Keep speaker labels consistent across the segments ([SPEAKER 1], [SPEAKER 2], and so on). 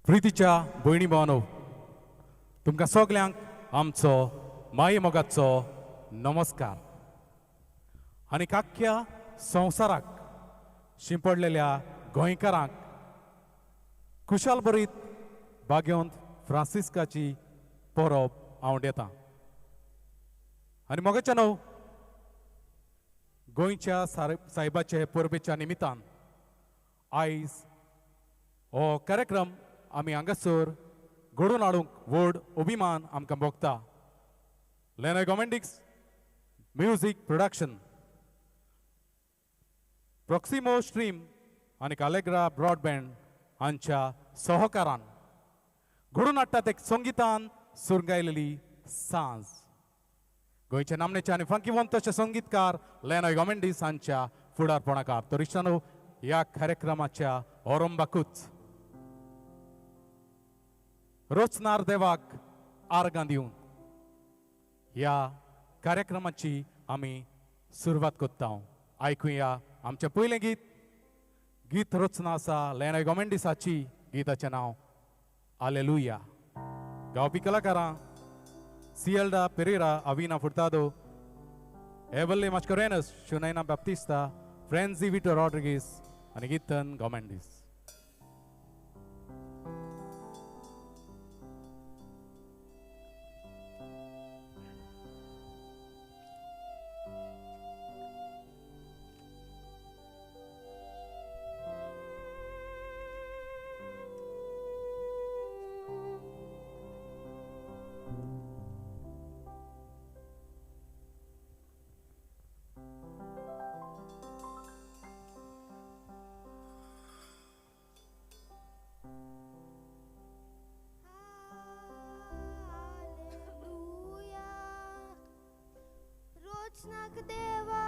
[SPEAKER 1] प्रितीच्या भयणी भावांनो, तुमकां सगल्यांक आमचो माये मोगाचो नमस्कार. आनी आख्ख्या संवसाराक शिंपडलेल्या गोंयकारांक खुशाल बरीत बागेवंत फ्रांसिस्काची परब हांव दितां. आनी मोगाच्या न्हू, गोंयच्या सायबाचे परबेच्या निमित्तान आयज हो कार्यक्रम आमी हांगासर घडोवन हाडूंक व्हड अभिमान आमकां भोगता. लेनॉय गोमेंडिक्स म्युझिक प्रोडक्शन, प्रॉक्सिमो स्ट्रीम आनी अलेग्रा ब्रॉडबँड हांच्या सहकारान घडोवन हाडटात एक संगितान सुरगायलेली सांज. गोंयचे नामनेचे आनी फंकीवंत अशे संगीतकार लेनॉय गोमेंडीस हांच्या फुडारपणाकार. तर इश्टानो, ह्या कार्यक्रमाच्या औरंबाकूच रोचनार देवाक आर्गां दिवन ह्या कार्यक्रमाची आमी सुरवात करता. आयकुया आमचें पयलें गीत. गीत रचना आसा लेनॉय गोमेंडिसाची. गिताचें नांव हालेलुया. गावपी कलाकारां सिएल्डा पेरेरा, अविना फुर्तादो, एवल्ले मास्कोरेनस, शुनैना बाप्तिस्ता, फ्रेंजी विटो रॉड्रिगीस आनी गितन गोमेंडीस.
[SPEAKER 2] Rocznak dewa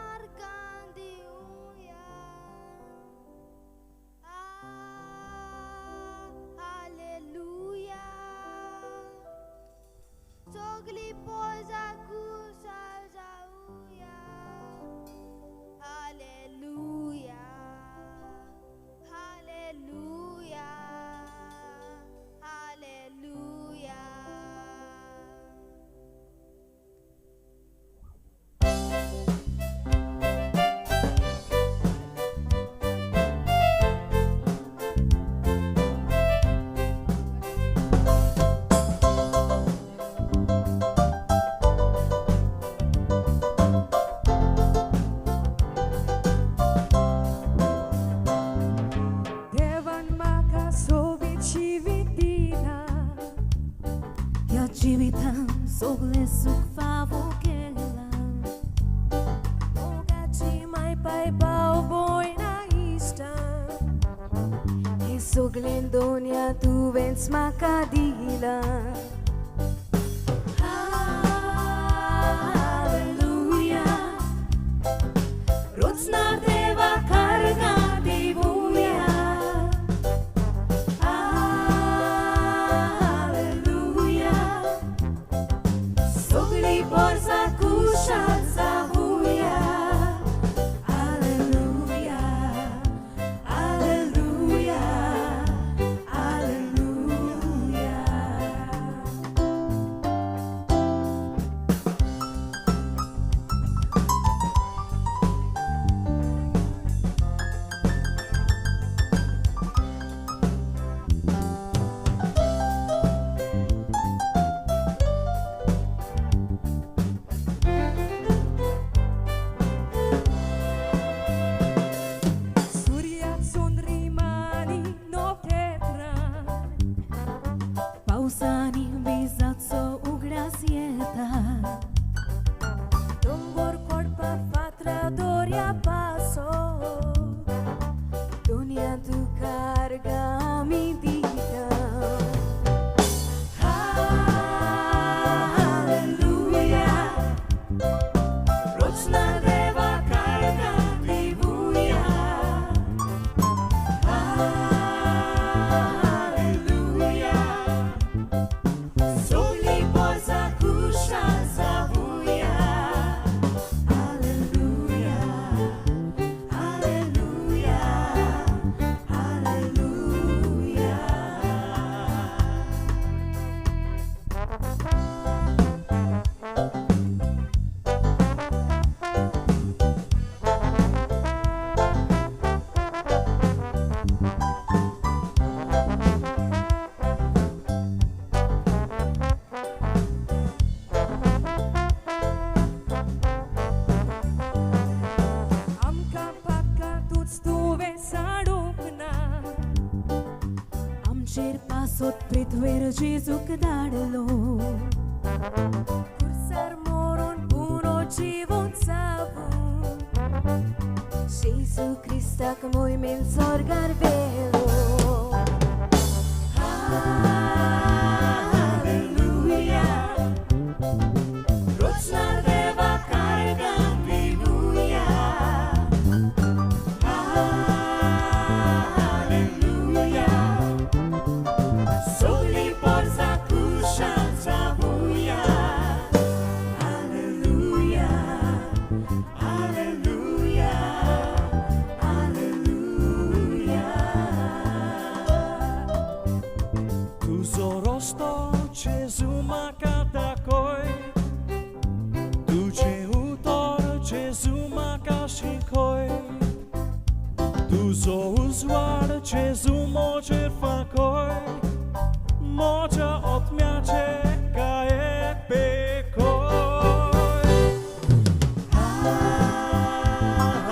[SPEAKER 2] argandiuja. Halleluja. Sogli poza kusa zauja. Halleluja. Halleluja. Halleluja.
[SPEAKER 3] జీవితం సోగులే సుఖావో కేలం Ogaci mai pai pau boi na istan E soglen donia tu vens makadila Hallelujah Rocna deva karga divuja Borza kusha zahuja. Aleluja, aleluja, aleluja. pasot pritver Gesù che darlo Cursar moron puno civon savun Gesù Krista che moi men sorgar velo Halleluja Ročnar deva kargam vivuja Halleluja Sogli porza kushanza vuja Halleluja Halleluja Halleluja
[SPEAKER 4] Tu zorosto Gesù makatakoi Tu ceutor Gesù makashikoi Tu zouzwar Gesù mocher fakoi Mocha otmiache kae pekoi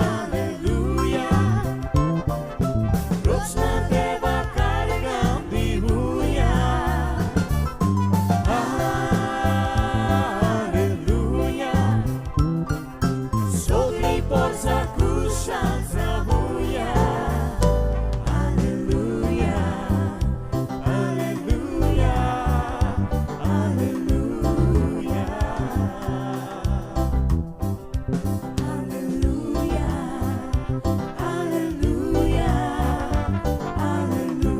[SPEAKER 4] Halleluja Ročna deva kargam vivuja Halleluja Sogli porza kushanza vuja Halleluja Halleluja Halleluja Halleluja Halleluja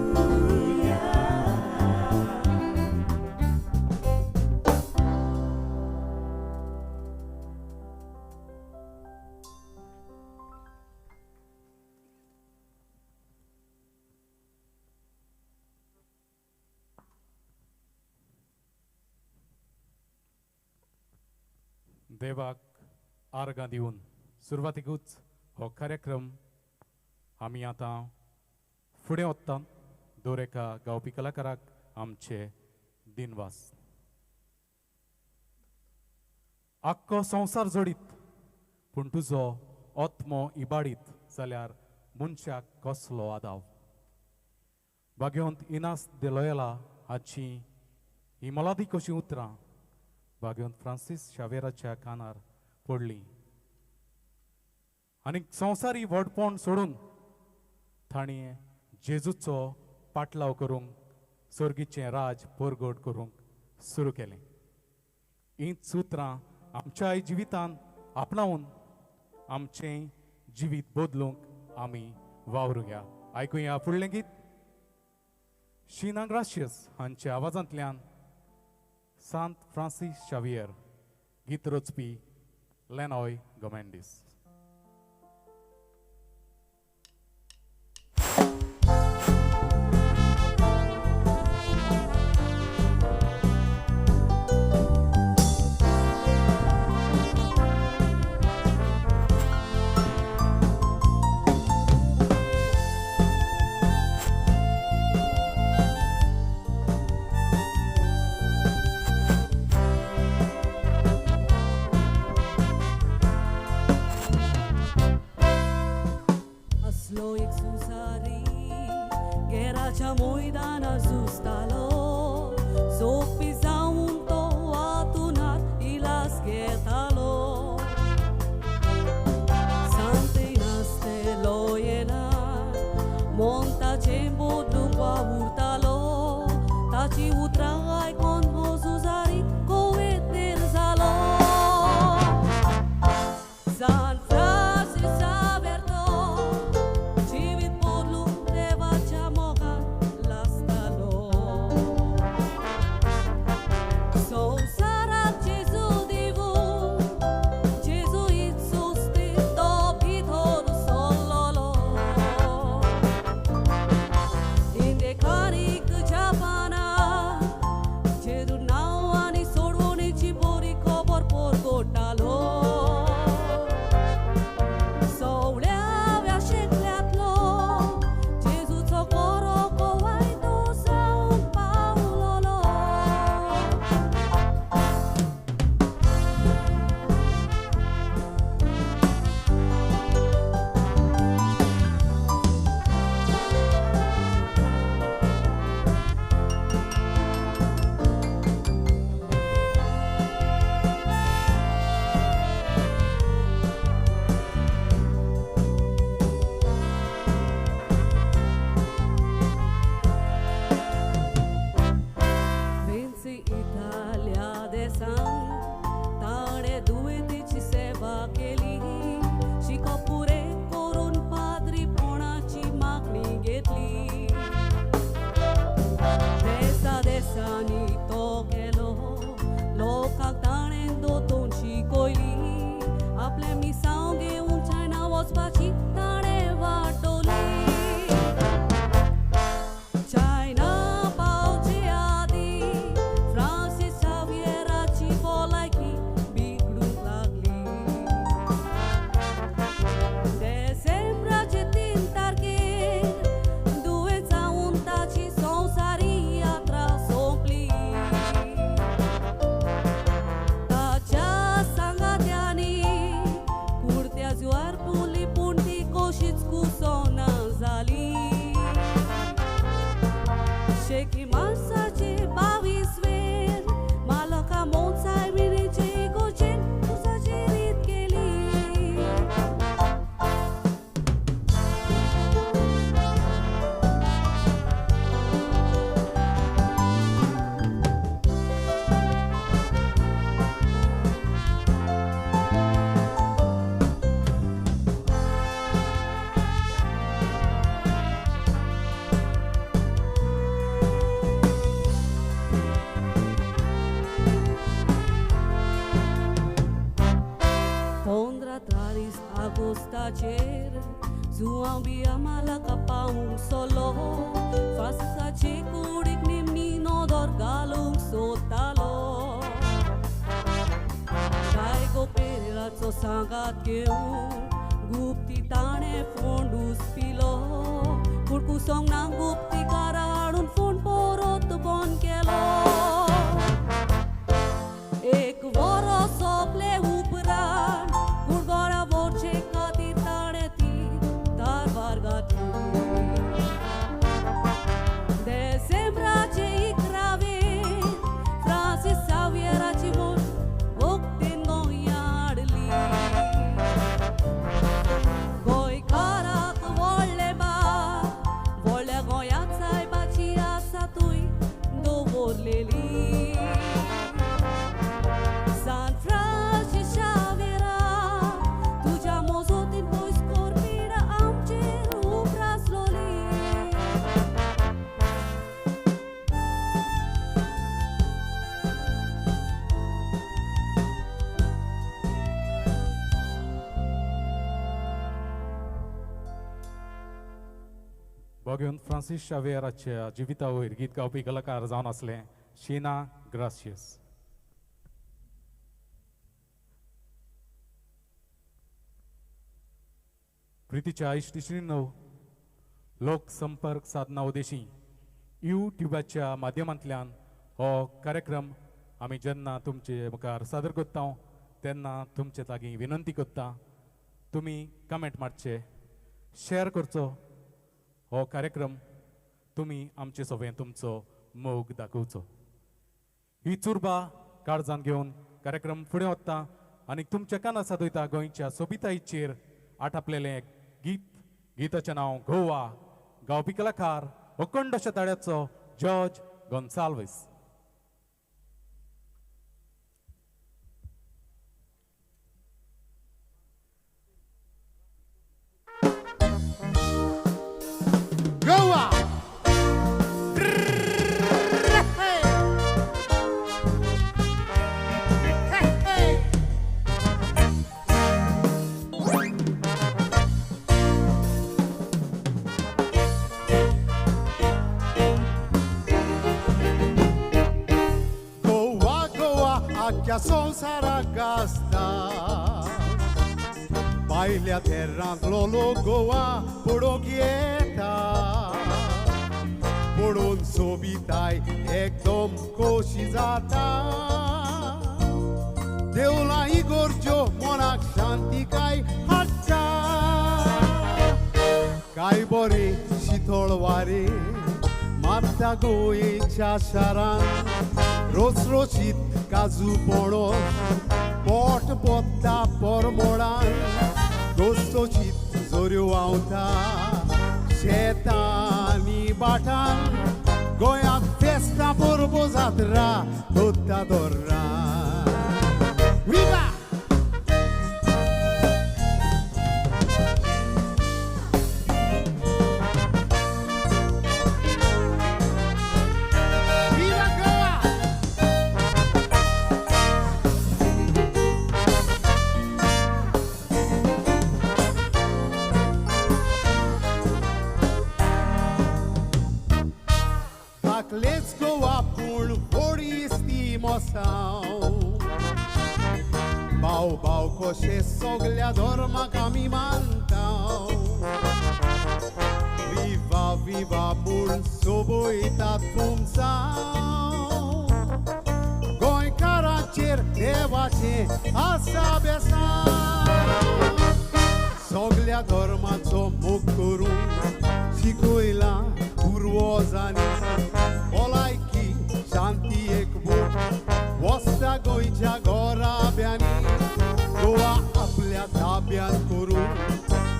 [SPEAKER 1] देवाक आर्गां दिवन सुरवातीकूच हो कार्यक्रम आमी आतां फुडें वत्ता दर एका गावपी कलाकाराक आमचे दिनवास आख्खो संवसार जोडीत पूण तुजो आत्मो इबाडीत जाल्यार मनशाक कसलो आदाव भाग्यवंत इनास दे लोयला हाची ही मोलादी कशी उतरां भाग्यवंत फ्रांसीस शावेराच्या कानार पडली आनी संवसारी व्हडपण सोडून ताणें जेजूचो पाटलाव करूंक सर्गीचें राज परगट करूंक सुरू केलें हींच सुत्रां आमच्या जिवितांत आपणावून आमचें जिवीत बदलूंक आमी वावरुया आयकुया फुडलें गीत शीना ग्राशियस हांच्या आवाजांतल्यान सांत फ्रांसीस शावियर गीत रचपी लेनॉय गोमेंडीस
[SPEAKER 3] कोणी सांग घेऊन चायना वचपाची ताणे वाटोली चायना पावचे आदी फ्रांसीस सावियराची भलायकी बिगडूंक लागली डिसेंबराचे 3 तारखेर दुयेंत जावन ताची संवसारी यात्रा सोंपली ताच्या सांगात्यांनी कुर्त्या जुवार पुली पूण ती कशीच कुसोना जाली शेकी मार्साचे 22 वेर मालका मोन्साय मिनेचे इगोचेर उसाची रीत केली agostaचेर जुआं बिया मालका पावूंक सोलो फासाचे कुडीक निमणी नोदोर घालूंक सोदतालो काय गो पेराचो सांगात घेवन गुप्ती ताणें फोंडूस पिलो पूण कुसोंक ना गुप्तीकारा हाडून फोंड परत बंद केलो एक वरो सोंपले उपरांत कुडगोरा बोरचे खातीर ताणें ती कारवार घातली डिसेंबराचे 11 फ्रांसीस सावियराची बोट वखतेन गोंयां हाडली गोंयकाराक व्हडले बाब व्हडल्या गोंयांत सायबाची आसा तुय दवरलेली San Francisco Xaviera तुझ्या मोजोतीन पयस कोरपीड आमचेर उपरासलोली
[SPEAKER 1] बोगून फ्रांसीस शावेराच्या जिविता वयर गीत गावपी कलाकार जावन आसले शीना ग्रासियस प्रितीच्या इश्टिणींनो लोक संपर्क साधना उदेशी यूट्यूबाच्या माध्यमांतल्यान हो कार्यक्रम आमी जेन्ना तुमचे मुखार सादर करता तेन्ना तुमचे लागीं विनंती करता तुमी कमेंट मारचे शेअर करचो हो कार्यक्रम तुमी आमचे सोबें तुमचो मोग दाखोवचो ही चुरबा काळजान घेवन कार्यक्रम फुडें वता आनी तुमच्या कानां सादयता गोंयच्या सोबितायेचेर आटापलेलें गीताचें नांव गोवा गावपी कलाकार अखंड अशा ताळ्याचो George Gonsalves
[SPEAKER 5] Goa! Acchia sonzara gasta Baila terra lolo goa Porogieta Poron sobitai ekdom koshi zata Deula igorjo monak shanti kai hatta Kai bore shitolware Matta goecha sharan Rosrochit কাজু পড়ো পট পত্তা পরমড়ান দোস্তচিত জোরেও আওতা শেতানি বাটান গোয়াত ফেস্তা পরব যাত্রা ধোত্তা দররা উইবা हेच गोवा पूण व्हडीच ती मोसांव भाव भाव कशे सगळ्या धर्माक आमी मानताव विवा विवा म्हूण सोबयतात तुमचाव गोंयकारांचेर देवाचें आसा बेसांव सगळ्या धर्माचो मोग करूंक शिकयला पुर्वजांनी भलायकी शांती एकबोट वस्ता गोंयच्या घोराब्यांनी गोवा आपल्या ताब्यांत करून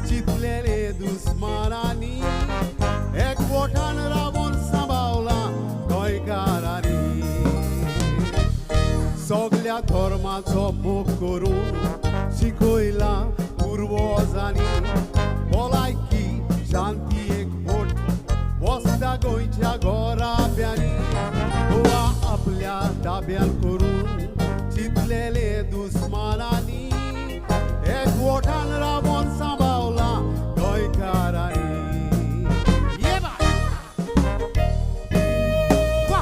[SPEAKER 5] चिंतलेले दुस्मानांनी एकवटान राबोन सांबाळला गोंयकारांनी सगळ्या धर्माचो मोग करून शिकयला पुर्वजांनी भलायकी शांती एकवट वस्ता गोंयच्या घोराब्यांनी गोवा आपल्या ताब्यांत करून चिंतलेले दुस्मानांनी एकवटान राबोन सांबाळला गोंयकारांनी ये बाय वा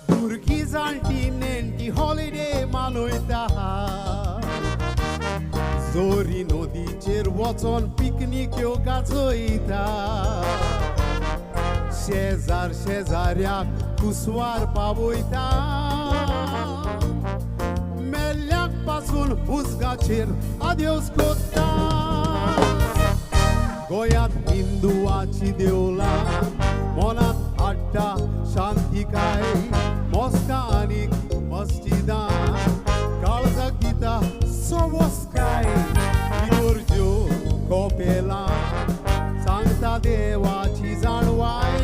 [SPEAKER 5] भुरगीं जाणटी नेणटी हॉलिडे मानयता जोरी नदीचेर वचोन पिकनिक्यो गाजयता शेजार शेजाऱ्याक कुसवार पावयता मेल्ल्यांक पासून उजगाचेर आदेवस कोत्ता गोंयांत हिंदुवाची देवळां मनांत हाडटा शांतिकाय मस्का आनीक मस्जिदां काळजाक दिता सवस्काय इगोर्ज्यो कोपेलां सांगता देवाची जाणवाय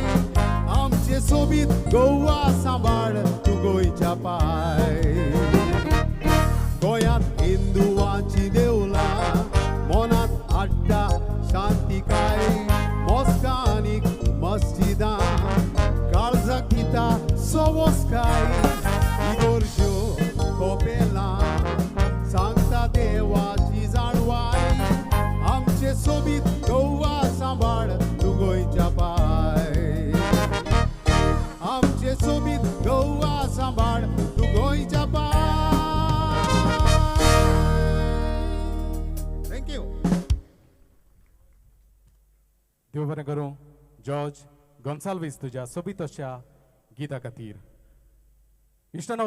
[SPEAKER 5] आमचे सोबीत गोवा सांबाळ तूं गोंयच्या पाय गोंयांत हिंदुवाची देवळां मनांत हाडटा शांतिकाय मस्का आनीक मस्जिदां काळजाक दिता सवस्काय इगोर्ज्यो कोपेलां सांगता देवाची जाणवाय आमचे सोबीत गोवा सांबाळ तूं गोंयच्या पाय आमचे सोबीत गोवा सांबाळ तूं गोंयच्या पाय थँक्यू
[SPEAKER 1] देव बरें करूं जॉर्ज गोन्साल्वीस तुज्या सोबीत अशा गिता खातीर इश्टानो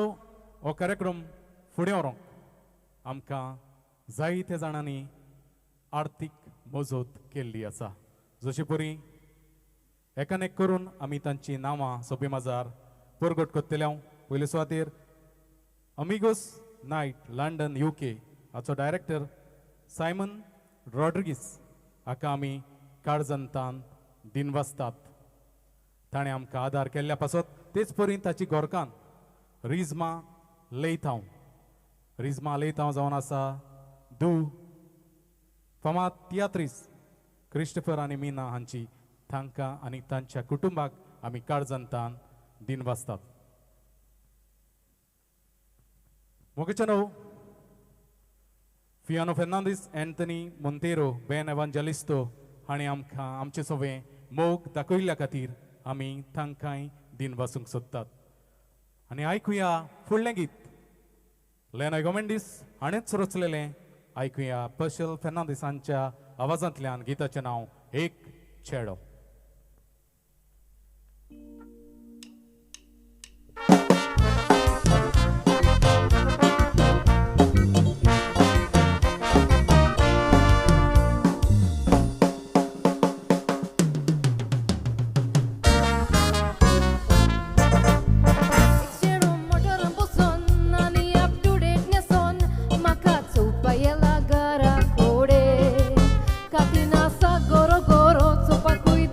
[SPEAKER 1] हो कार्यक्रम फुडें व्हरूंक आमकां जायत्या जाणांनी आर्थीक मजत केल्ली आसा जशे परी एकान एक करून आमी तांची नांवां सोबी माजार परगट कोत्तले पयले सुवातेर अमिगोस नायट लंडन UK हाचो डायरेक्टर सायमन रॉड्रिगीस हाका आमी काळजंतान दिनवासतात ताणें आमकां आदार केल्ल्या पासत तेच परी ताची गोरकान रिझमा लेयतांव जावन आसा दू फामाद तियात्रीस क्रिस्टोफर आनी मिना हांची तांकां आनी तांच्या कुटुंबाक आमी काळजंतान दिनवासतात मोगेच्या न्हू फियानो फेर्नांदीस एंथनी मोंतेरो बेन एवांजेलिस्तो हांणी आमकां आमचे सगळे मोग दाखयल्ल्या खातीर आमी तांकांय दिनवासूंक सोदतात आनी आयकुया फुडलें गीत लेनॉय गोमेंडीस हाणेंच रचलेलें आयकुया पर्शल फेर्नांदीसांच्या आवाजांतल्यान गिताचें नांव एक चेडो
[SPEAKER 2] Katina sa goro goro, so pa cuida.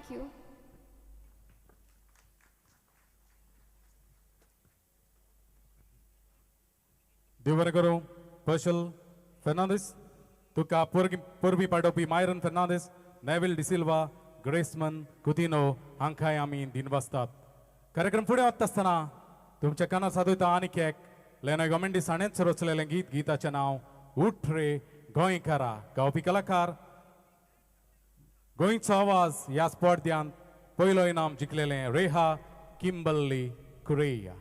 [SPEAKER 2] Thank you.
[SPEAKER 1] दिवरगरो पर्शल Fernandes तुका पोरबी पाडोवपी मायरन फर्नांडिस नेविल डिसिल्वा ग्रेसमन कुतिनो हांकांय आमी दिनवासतात कार्यक्रम फुडें वता आसतना तुमच्या कानार सादुता आनीक एक लेनॉय गोमेंडीस हाणेंच रचलेलें गीत गिताचें नांव उठ रे गोंयकारा गावपी कलाकार गोंयचो आवाज ह्या स्पर्धांत पयलो इनाम जिखलेलें रेहा किंबल्ली कुरेया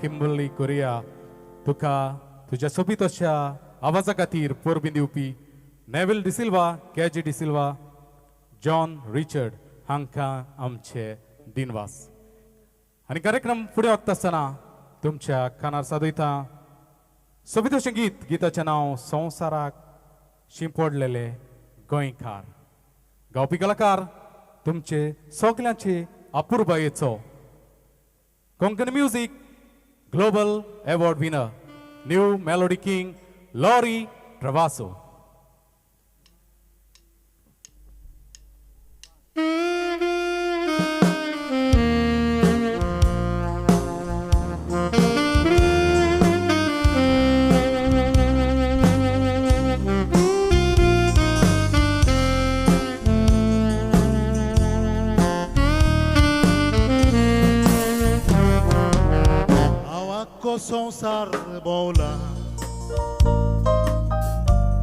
[SPEAKER 1] किंबर्ली कोरिया तुका तुज्या सोबीत अशा आवाजा खातीर परबी दिवपी नेविल डिसिल्वा केजी डिसिल्वा जॉन रिचर्ड हांकां आमचे दिनवास आनी कार्यक्रम फुडें वता आसतना तुमच्या कानार सादयता सोबीत अशें गिताचें नांव संवसाराक शिंपडलेले गोंयकार गावपी कलाकार तुमचे सगल्यांचे अपुर्बायेचो Konkani music global award winner new melody king Lawry Travasso
[SPEAKER 6] Sąsar bola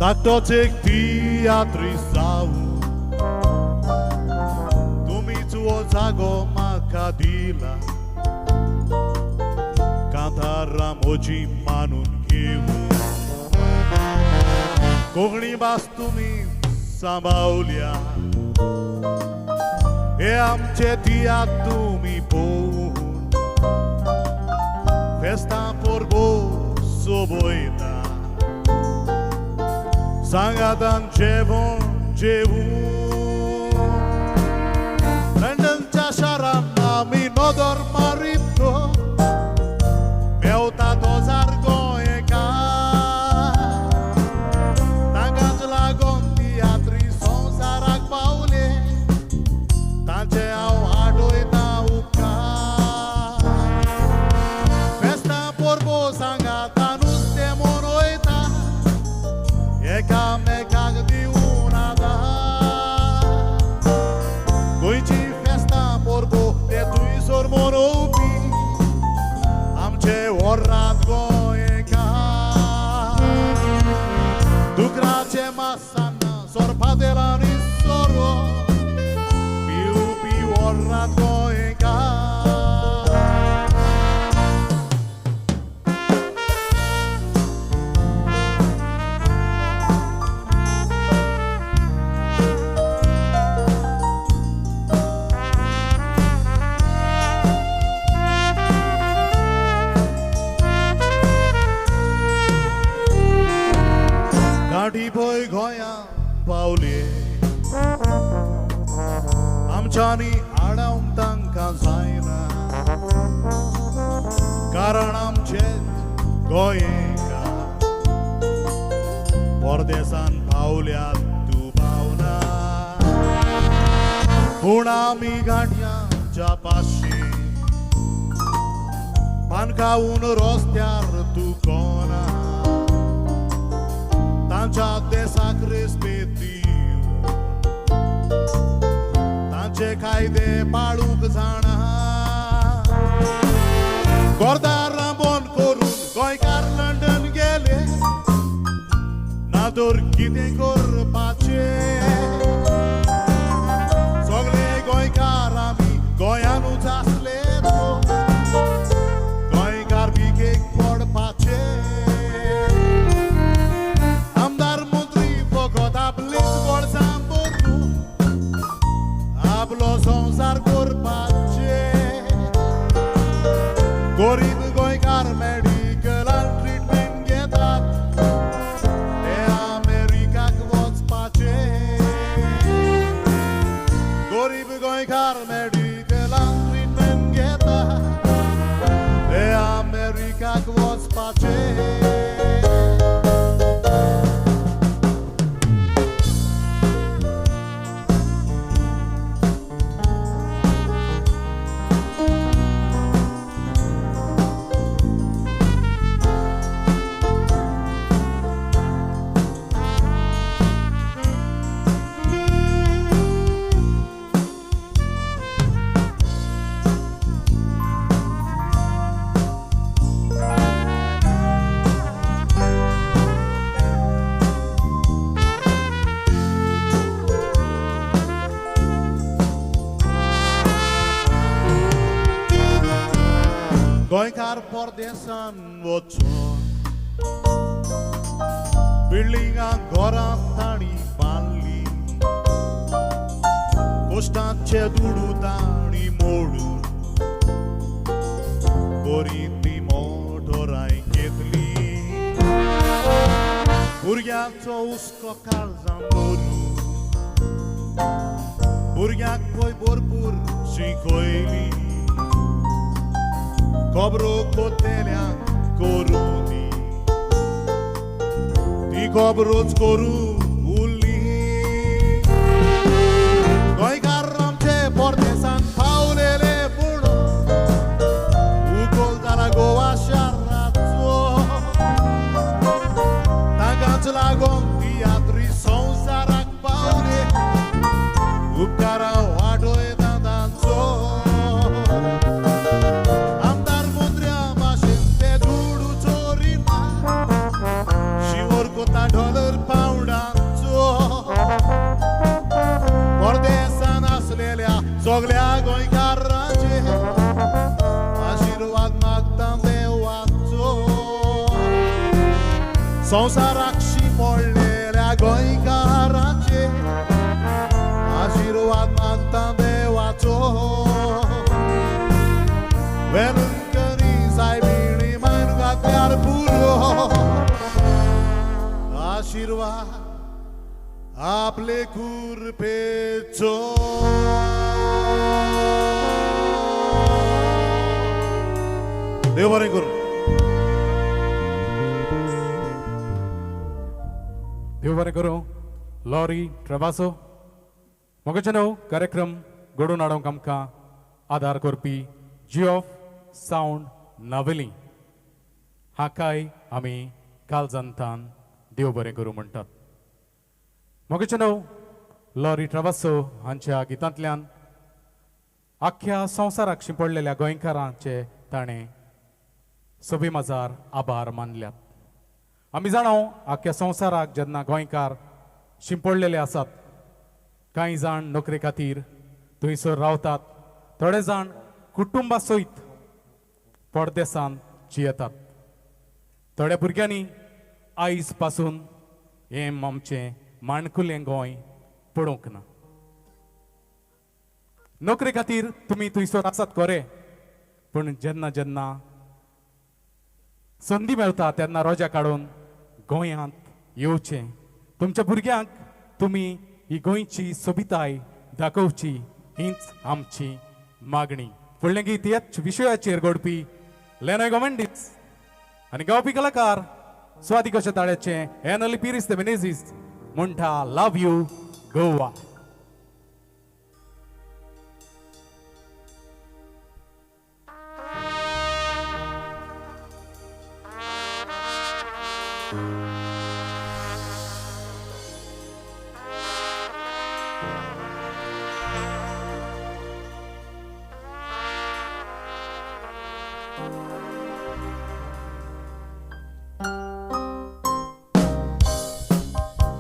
[SPEAKER 6] tak to ciek teatrisau Tumi tuo zago makadila Cantaram hoje manun kiu Kohni bastumi samaulia E amce teatumi pou Festa por soboita Sangadan cevon London chasharan nami nodor marito Meuta dozar goeka Tangat lagon teatri sonsarak paule Tance au hadoita uka Mekag di una da Goici festa porbo de tui sormorobi Amce orrat goeka Tu grace masana sorpa de la nisoro Piu orrat goeka Gaडी boy goya pauli Amchani Adam तांकां जायना कारण आमचेच गोंयकार परदेसान पावल्यात तूं पावना पूण आमी गाडयांच्या पाशी पानकावून रस्त्यार तूं कोना तांच्या देसाक रेस्पेत तांचे कायदे पाळूंक जाणा गोरदार राबोन करून गोंयकार लंडन गेले ना तर कितें करपाचें सगळे गोंयकार आमी गोंयानूच आसले गोंयकार भिकेक पडपाचे आमदार मंत्री फकत आपलीच गोडसां भरून आपलो संसार करपाचे गरीब गोंयकार मेडिकलान ट्रीटमेंट घेतात ते अमेरिकाक वचपाचे गोंयकार परदेसान वचून बिल्डिंगां घरां ताणी बांदली कोश्टांचे दुडू ताणी मोडून बरी ती मोटराय घेतली भुरग्यांचो हुस्को काळजां भरून भुरग्यांक पळय भरपूर शिकयली खबरो कोतेल्यांक करून ती खबरोच करून उरली गोंयकार आमचे परदेसान पावलेले पूण उखोल जाला गोवा शाराचो ताकाच लागून तियात्री संवसाराक पावले उपकारा वाडोय दादांचो आमदार मंत्र्या भाशेन ते दुडू चोरिना शिवर कोता डॉलर पावंडांचो परदेसान आसलेल्या सगळ्या गोंयकारांचे आशिर्वाद मागता देवाचो संवसाराक शिंपडलेल्या गोंयकारांचे आशिर्वाद मागता देवाचो वेलुंकरी सायबिणी मान घातल्यार पुरो आशिर्वाद आपले कुरपेचो देव बरें करूं
[SPEAKER 1] देव बरें करूं लॉरी ट्रेवासो मोगाचे न्हू कार्यक्रम घडोवन हाडूंक आमकां आदार करपी जिओफ सावंड नावेली हाकाय आमी काळजांतान देव बरें करूं म्हणटात मोगाचे न्हू लॉरी ट्रेवासो हांच्या गितांतल्यान आख्ख्या संवसाराक शिंपडलेल्या गोंयकारांचे ताणें सोबी मजार आभार मानल्यात आमी जाणो आख्ख्या संवसाराक जेन्ना गोंयकार शिंपडलेले आसात कांय जाण नोकरे खातीर थंयसर रावतात थोडे जाण कुटुंबा सयत परदेसान जियेतात थोड्या भुरग्यांनी आयज पासून हें आमचें माणकुलें गोंय पडोवंक ना नोकरे खातीर तुमी थंयसर आसात खरे पूण जेन्ना जेन्ना संदी मेळटा तेन्ना रोजा काडून गोंयांत येवचें तुमच्या भुरग्यांक तुमी ही गोंयची सोबिताय दाखोवची हीच आमची मागणी फुडलें गीत ह्याच विशयाचेर घडपी लेनॉय गोमेंडीस आनी गावपी कलाकार स्वाती कशा ताळ्याचे एनली पिरीस द मेनेझीस म्हणटा love you Goa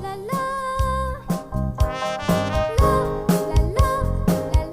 [SPEAKER 2] La la la la la la la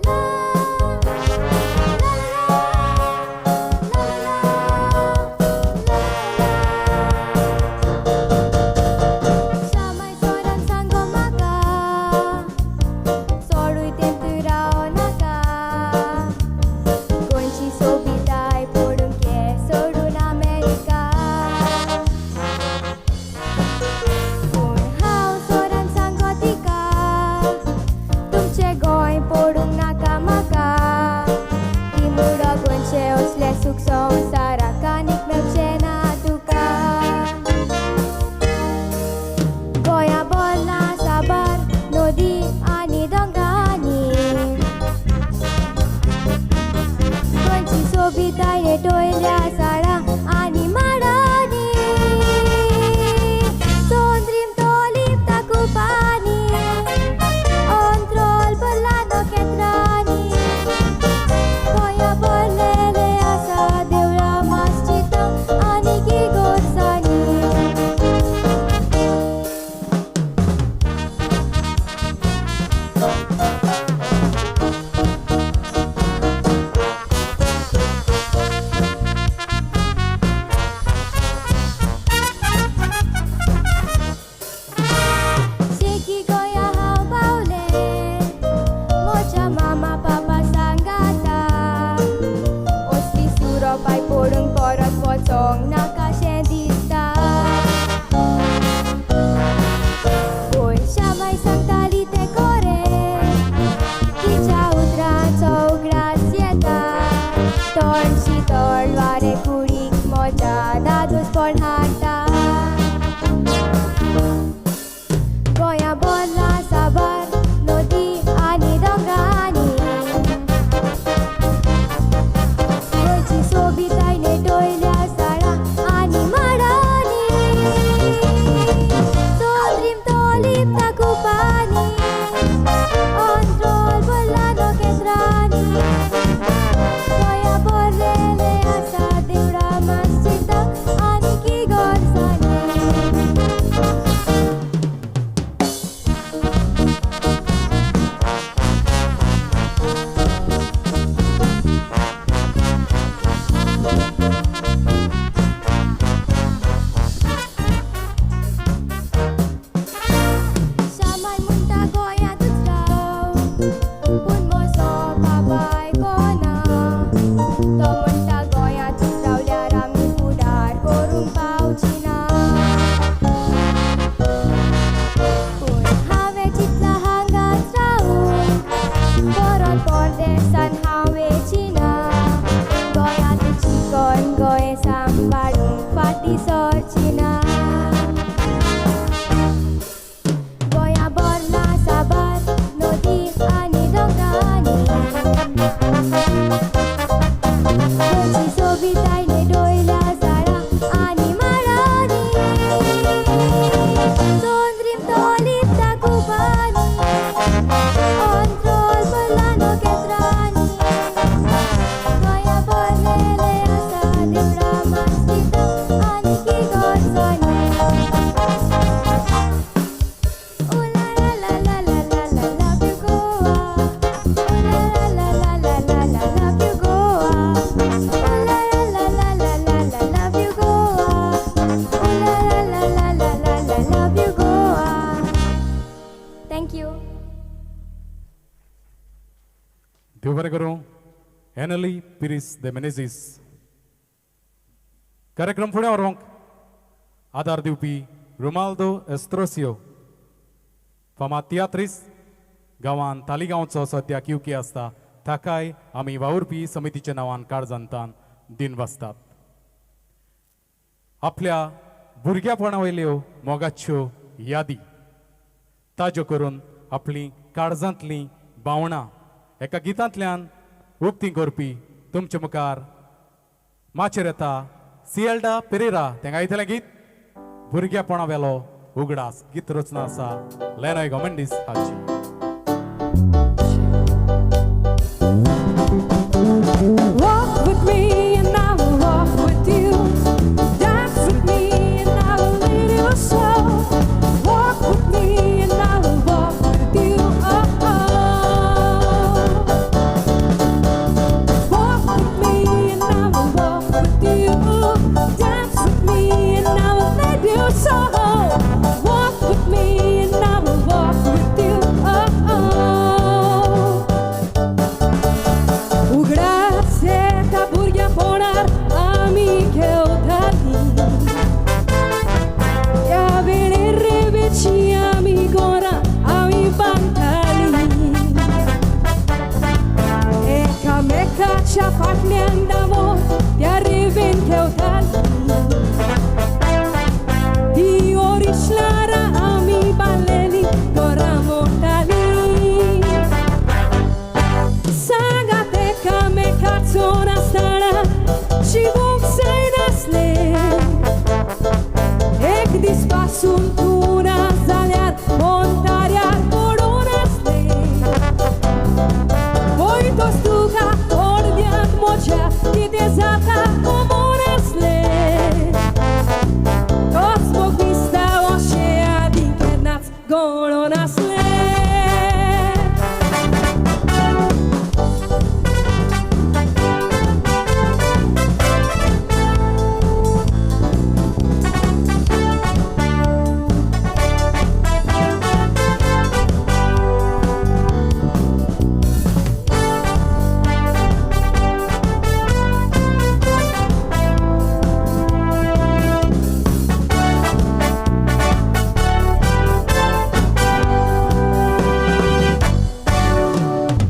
[SPEAKER 1] Anly पिरिस दे मेनेझीस. कार्यक्रम फुडें व्हरूंक आदार दिवपी रोमाल्दो एस्ट्रोसियो फामाद तियात्रीस गांवांत तालिगांवचो सद्याक युके आसता ताकाय आमी वावुरपी समितीच्या नांवान काळजांतान दिन वाजतात. आपल्या भुरग्यापणा वयल्यो मोगाच्यो यादी ताज्यो करून आपली काळजांतलीं भावणां एका गितांतल्यान उक्ती करपी तुमचे मुखार माचेर येता सिएल्डा पेरेरा तें गायतलें गीत भुरग्यापणा वेलो उगडास. गीत रचना आसा लेनॉय गोमेंडीस हाची.
[SPEAKER 2] Walk with me and I will walk with you. Dance with me and I will lead you so. Walk with me and I will walk with you. Oh, oh. Walk with me and I will walk with you. Dance with me and I will lead you so. Walk with me and I will walk with you. Oh, oh. Ugrać ta burgia ponar ami kiełtali. Ja venire veci ami gora ami bantali. Eka meka cia fatniandamo ja riven kiełtali. Di orishlara ami baleli gora mortali. Sagateka me katsona stara Shivuk sei nasle Ek dispasun tuna zaliar Montariar koronasle Voi to stuka ordiat mocia Ti dezata komonasle To smog vista ošeja Dinkernac golonasle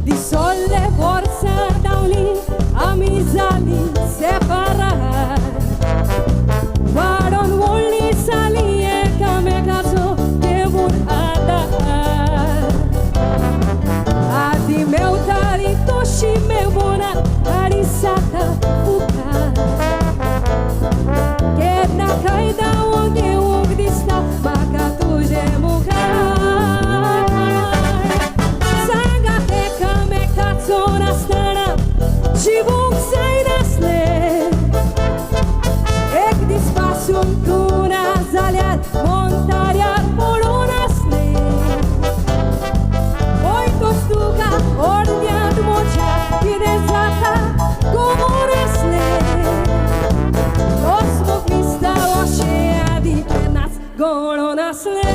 [SPEAKER 2] Di solle forza dauli amizali separar Varon volni sali e kame kazo devur adar Adi meu tari toshi meu bona arisata uka Kedna kaida onge ugdista baka tuje mukar Sagateka me katsona stara Shivuk sei nasle Ek dispasun tuna zaliar Montariar polonasle Oi to stuka ordiat mocia Pirezata komorasle Osmog mista ošeja Dikernac golonasle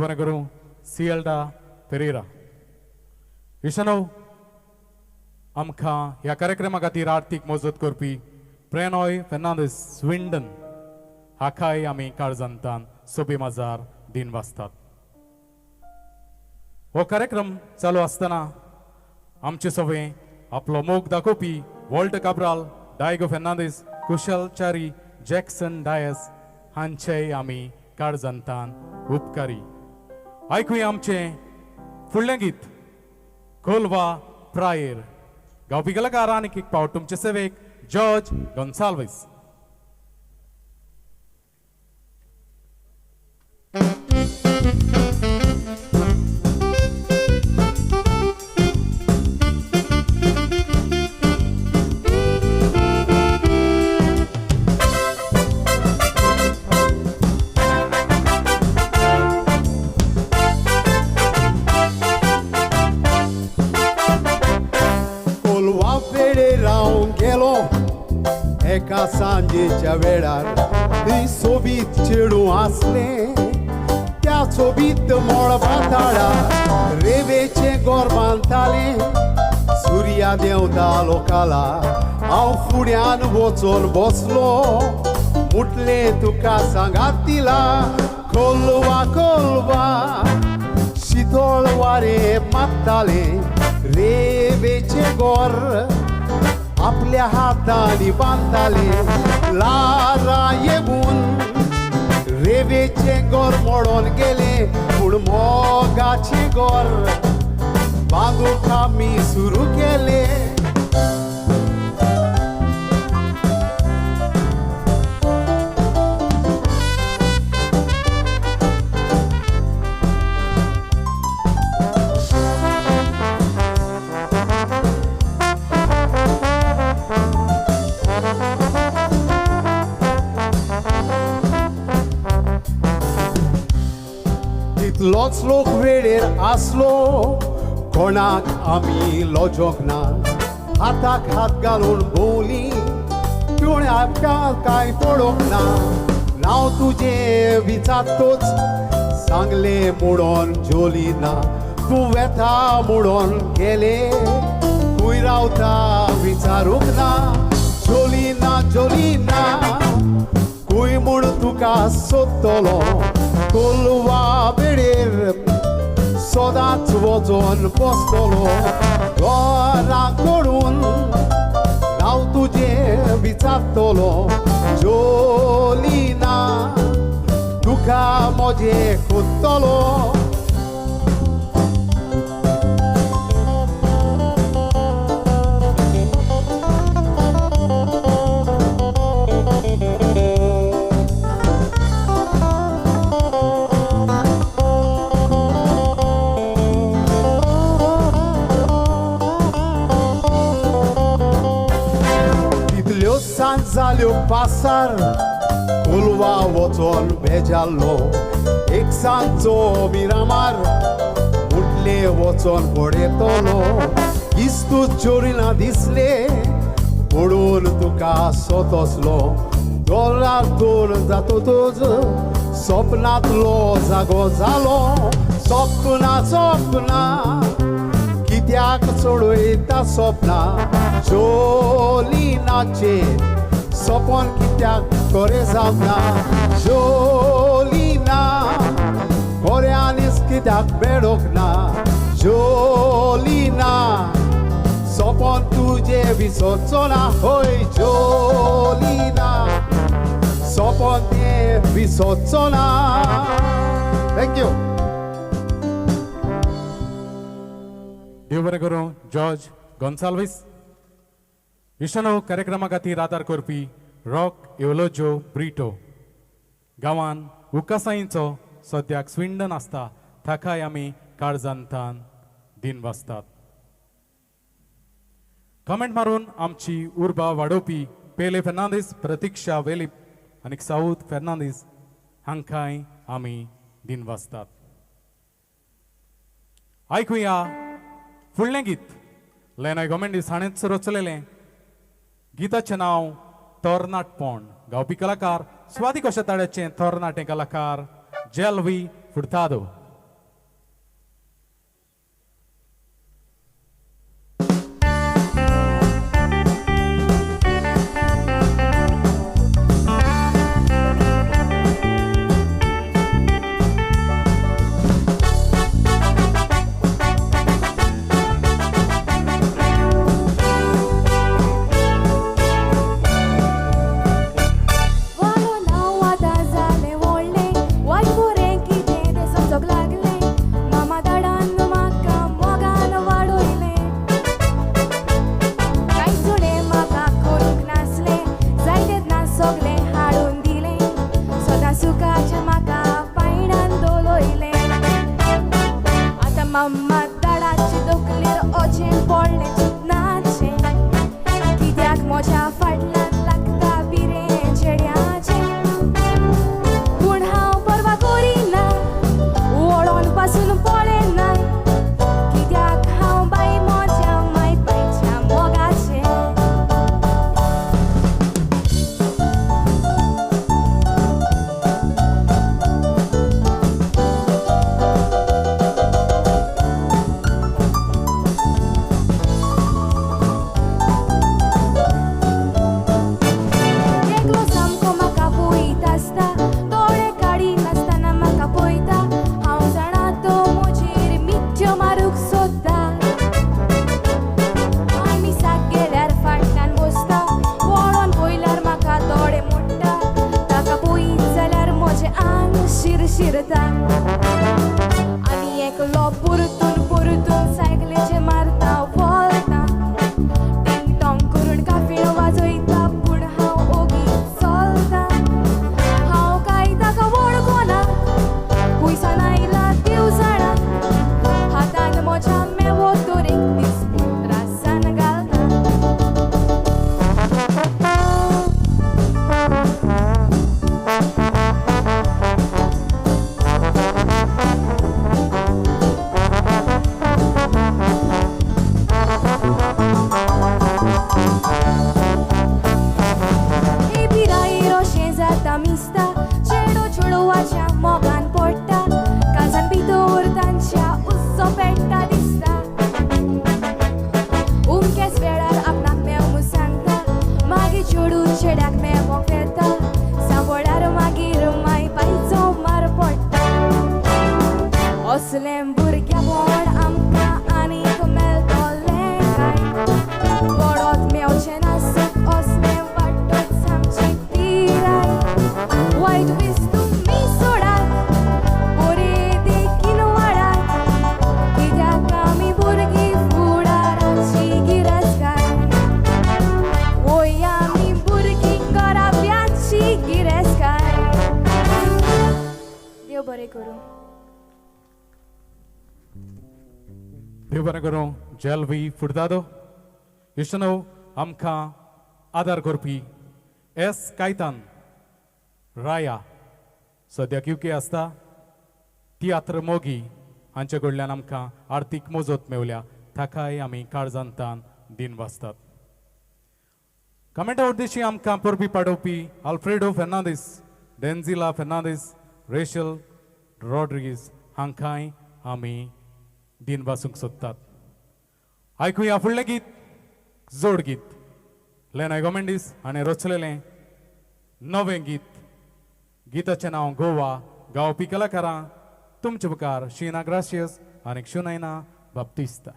[SPEAKER 1] बरें करूं सिएल्डा पेरेरा. इशनो आमकां ह्या कार्यक्रमा खातीर आर्थीक मजत करपी प्रेनॉय Fernandes Swindon हाकाय आमी काळजांतान सोबी माजार दिन वाचतात. हो कार्यक्रम चालू आसतना आमचे सोबे आपलो मोग दाखोवपी वॉल्ट काब्राल, डायगो फेर्नांदीस, कुशल चारी, जॅक्सन डायस हांचेय आमी काळजांतान उपकारी. आयकुया आमचे फुडलें गीत कोलवा प्रायर. गावपी कलाकार आनीक एक पावट तुमचे सेवेक जॉर्ज गोन्साल्वीस.
[SPEAKER 5] कोलवा वेळे रावून गेलो एका सांजेच्या वेळार ती सोबीत चेडू आसले. त्या सोबीत मळबाताळा रेवेचे गोर बांदताले. सुर्या देंवतालो काला हांव फुड्यान वचून बसलो. मुटले तुका सांगात दिला कोलवा कोलवा. शीतळ वारे मागताले रेवेचे गोर आपल्या हातांनी बांदताले. लारा येऊन रेवेचे गोर मोडून गेले पूण मोगाचे गोर बांदूक आमी सुरू केले. तितलोच लोक वेळेर आसलो कोणाक आमी लॉजोक ना. हाताक हात घालून भोवली पूण आपल्याक कांय पडोंक ना. नांव तुजें विचारतोच सांगले म्हणून जोली ना. तूं वेता म्हणून गेले खंय रावता विचारूंक ना. जोली ना जोली ना खंय म्हूण तुका सोदतलो. कोलवा वेळेर सदांच वचून बसतलो. घराकडून नांव तुजें विचारतलो. जोलिना तुका म्हजें खोदतलो. जाल्यो पासार कोलवा वचोन बेजाल्लो. एक सांजचो मिरामार उठले वचोन पडयतलो. इस्तू चोरिना दिसले पडून तुका सोदतलो. दोरातून जातूच सपनांतलो जागो जालो. सपना सपना कित्याक चडयता सपना. जोलिनाचे सपन कित्याक खरें जावना. जोलिना खऱ्यांनीच कित्याक बेडोक ना. जोलिना सपन तुजें विसरचो ना. होय जोलिना सपन तें विसरचो ना. थँक्यू.
[SPEAKER 1] देव बरें करूं जॉर्ज गोन्साल्वीस. इशनो कार्यक्रमा खातीर आदार करपी रॉक एवलोजो ब्रिटो. गांवान उकासाईंचो सद्याक स्विंडन आसता ताकाय आमी काळजांतान दिन वाचतात. कमेंट मारून आमची उर्बा वाडोवपी पेले फेर्नांदीस, प्रतीक्षा वेलीप आनी साऊथ फेर्नांदीस हांकांय आमी दिन वाचतात. आयकुया फुडलें गीत लेनॉय गोमेंडीस हाणेंच रचलेलें. गीताचें नांव तोरनाटपण. गावपी कलाकार स्वाती कशेताड्याचे तोरनाटें कलाकार जेल्वी फुर्तादो.
[SPEAKER 2] शिरता आनी एकलो परतून परतून सायकलीचे मारता वळता टिंग टॉंग करून काफिण वाजयता पूण हांव ओगी चलता हांव कांय ताका वळखना खुंयसान आयला देव जाणा हातान म्हज्या मेवो तर एक दीस रासान घालता हे बिराईरो शें जाता मिस्ता चेडो चेडवाच्या मोगान पडटा काळजान भितर तांच्या उत्सव पेट्टा दिसता उमकेच वेळार आपणाक मेव म्हूण सांगता मागीर चेडूं चेड्याक मेवोंक येता सांबळ्यार मागीर माय बाईचो मार पडटा असलें भुरग्यापण आमकां आनीक मेळटलें काय गडोत मेवचें नासत असलें वाटत आमची पिराय वायट विस्तू मी सोडात बरे देखीन वाडात कित्याक आमी भुरगीं फुडाराची गिरेस्तकार वय आमी भुरगीं कराव्याची गिरेस्तकार देव बरें करूं
[SPEAKER 1] देव बरें करूं जेलवी फुडदादो इश्टनो आमकां आदार करपी एस कायतान राया सद्याक युके आसता तियात्र मोगी हांचे कडल्यान आमकां आर्थीक मजत मेवल्या ताकाय आमी काळजांतान दिन वाचतात कमेंटा उद्देशी आमकां परबी पाडोवपी आल्फ्रेडो फेर्नांदीस डेन्झिला फेर्नांदीस रेशल रॉड्रिगीस हांकांय आमी दिन वाचूंक सोदतात आयकुया फुडलें गीत जोड गीत लेनॉय गोमेंडीस हाणें रचलेलें नवें गीत गिताचें नांव गोवा गावपी कलाकारां तुमचे मुखार शीना ग्राशियस आनी शुनैना बाप्तिस्ता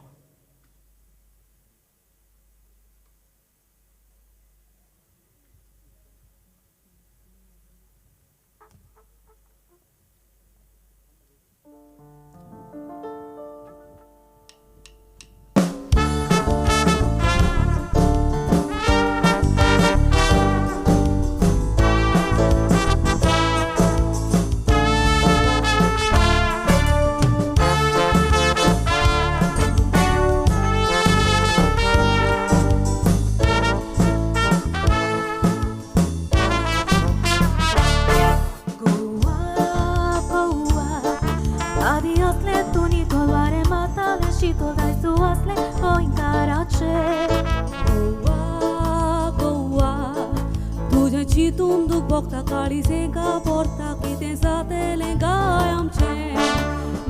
[SPEAKER 3] चिंतून दूख भोगता काळीजेका पोरता कितें जातलें गाय आमचें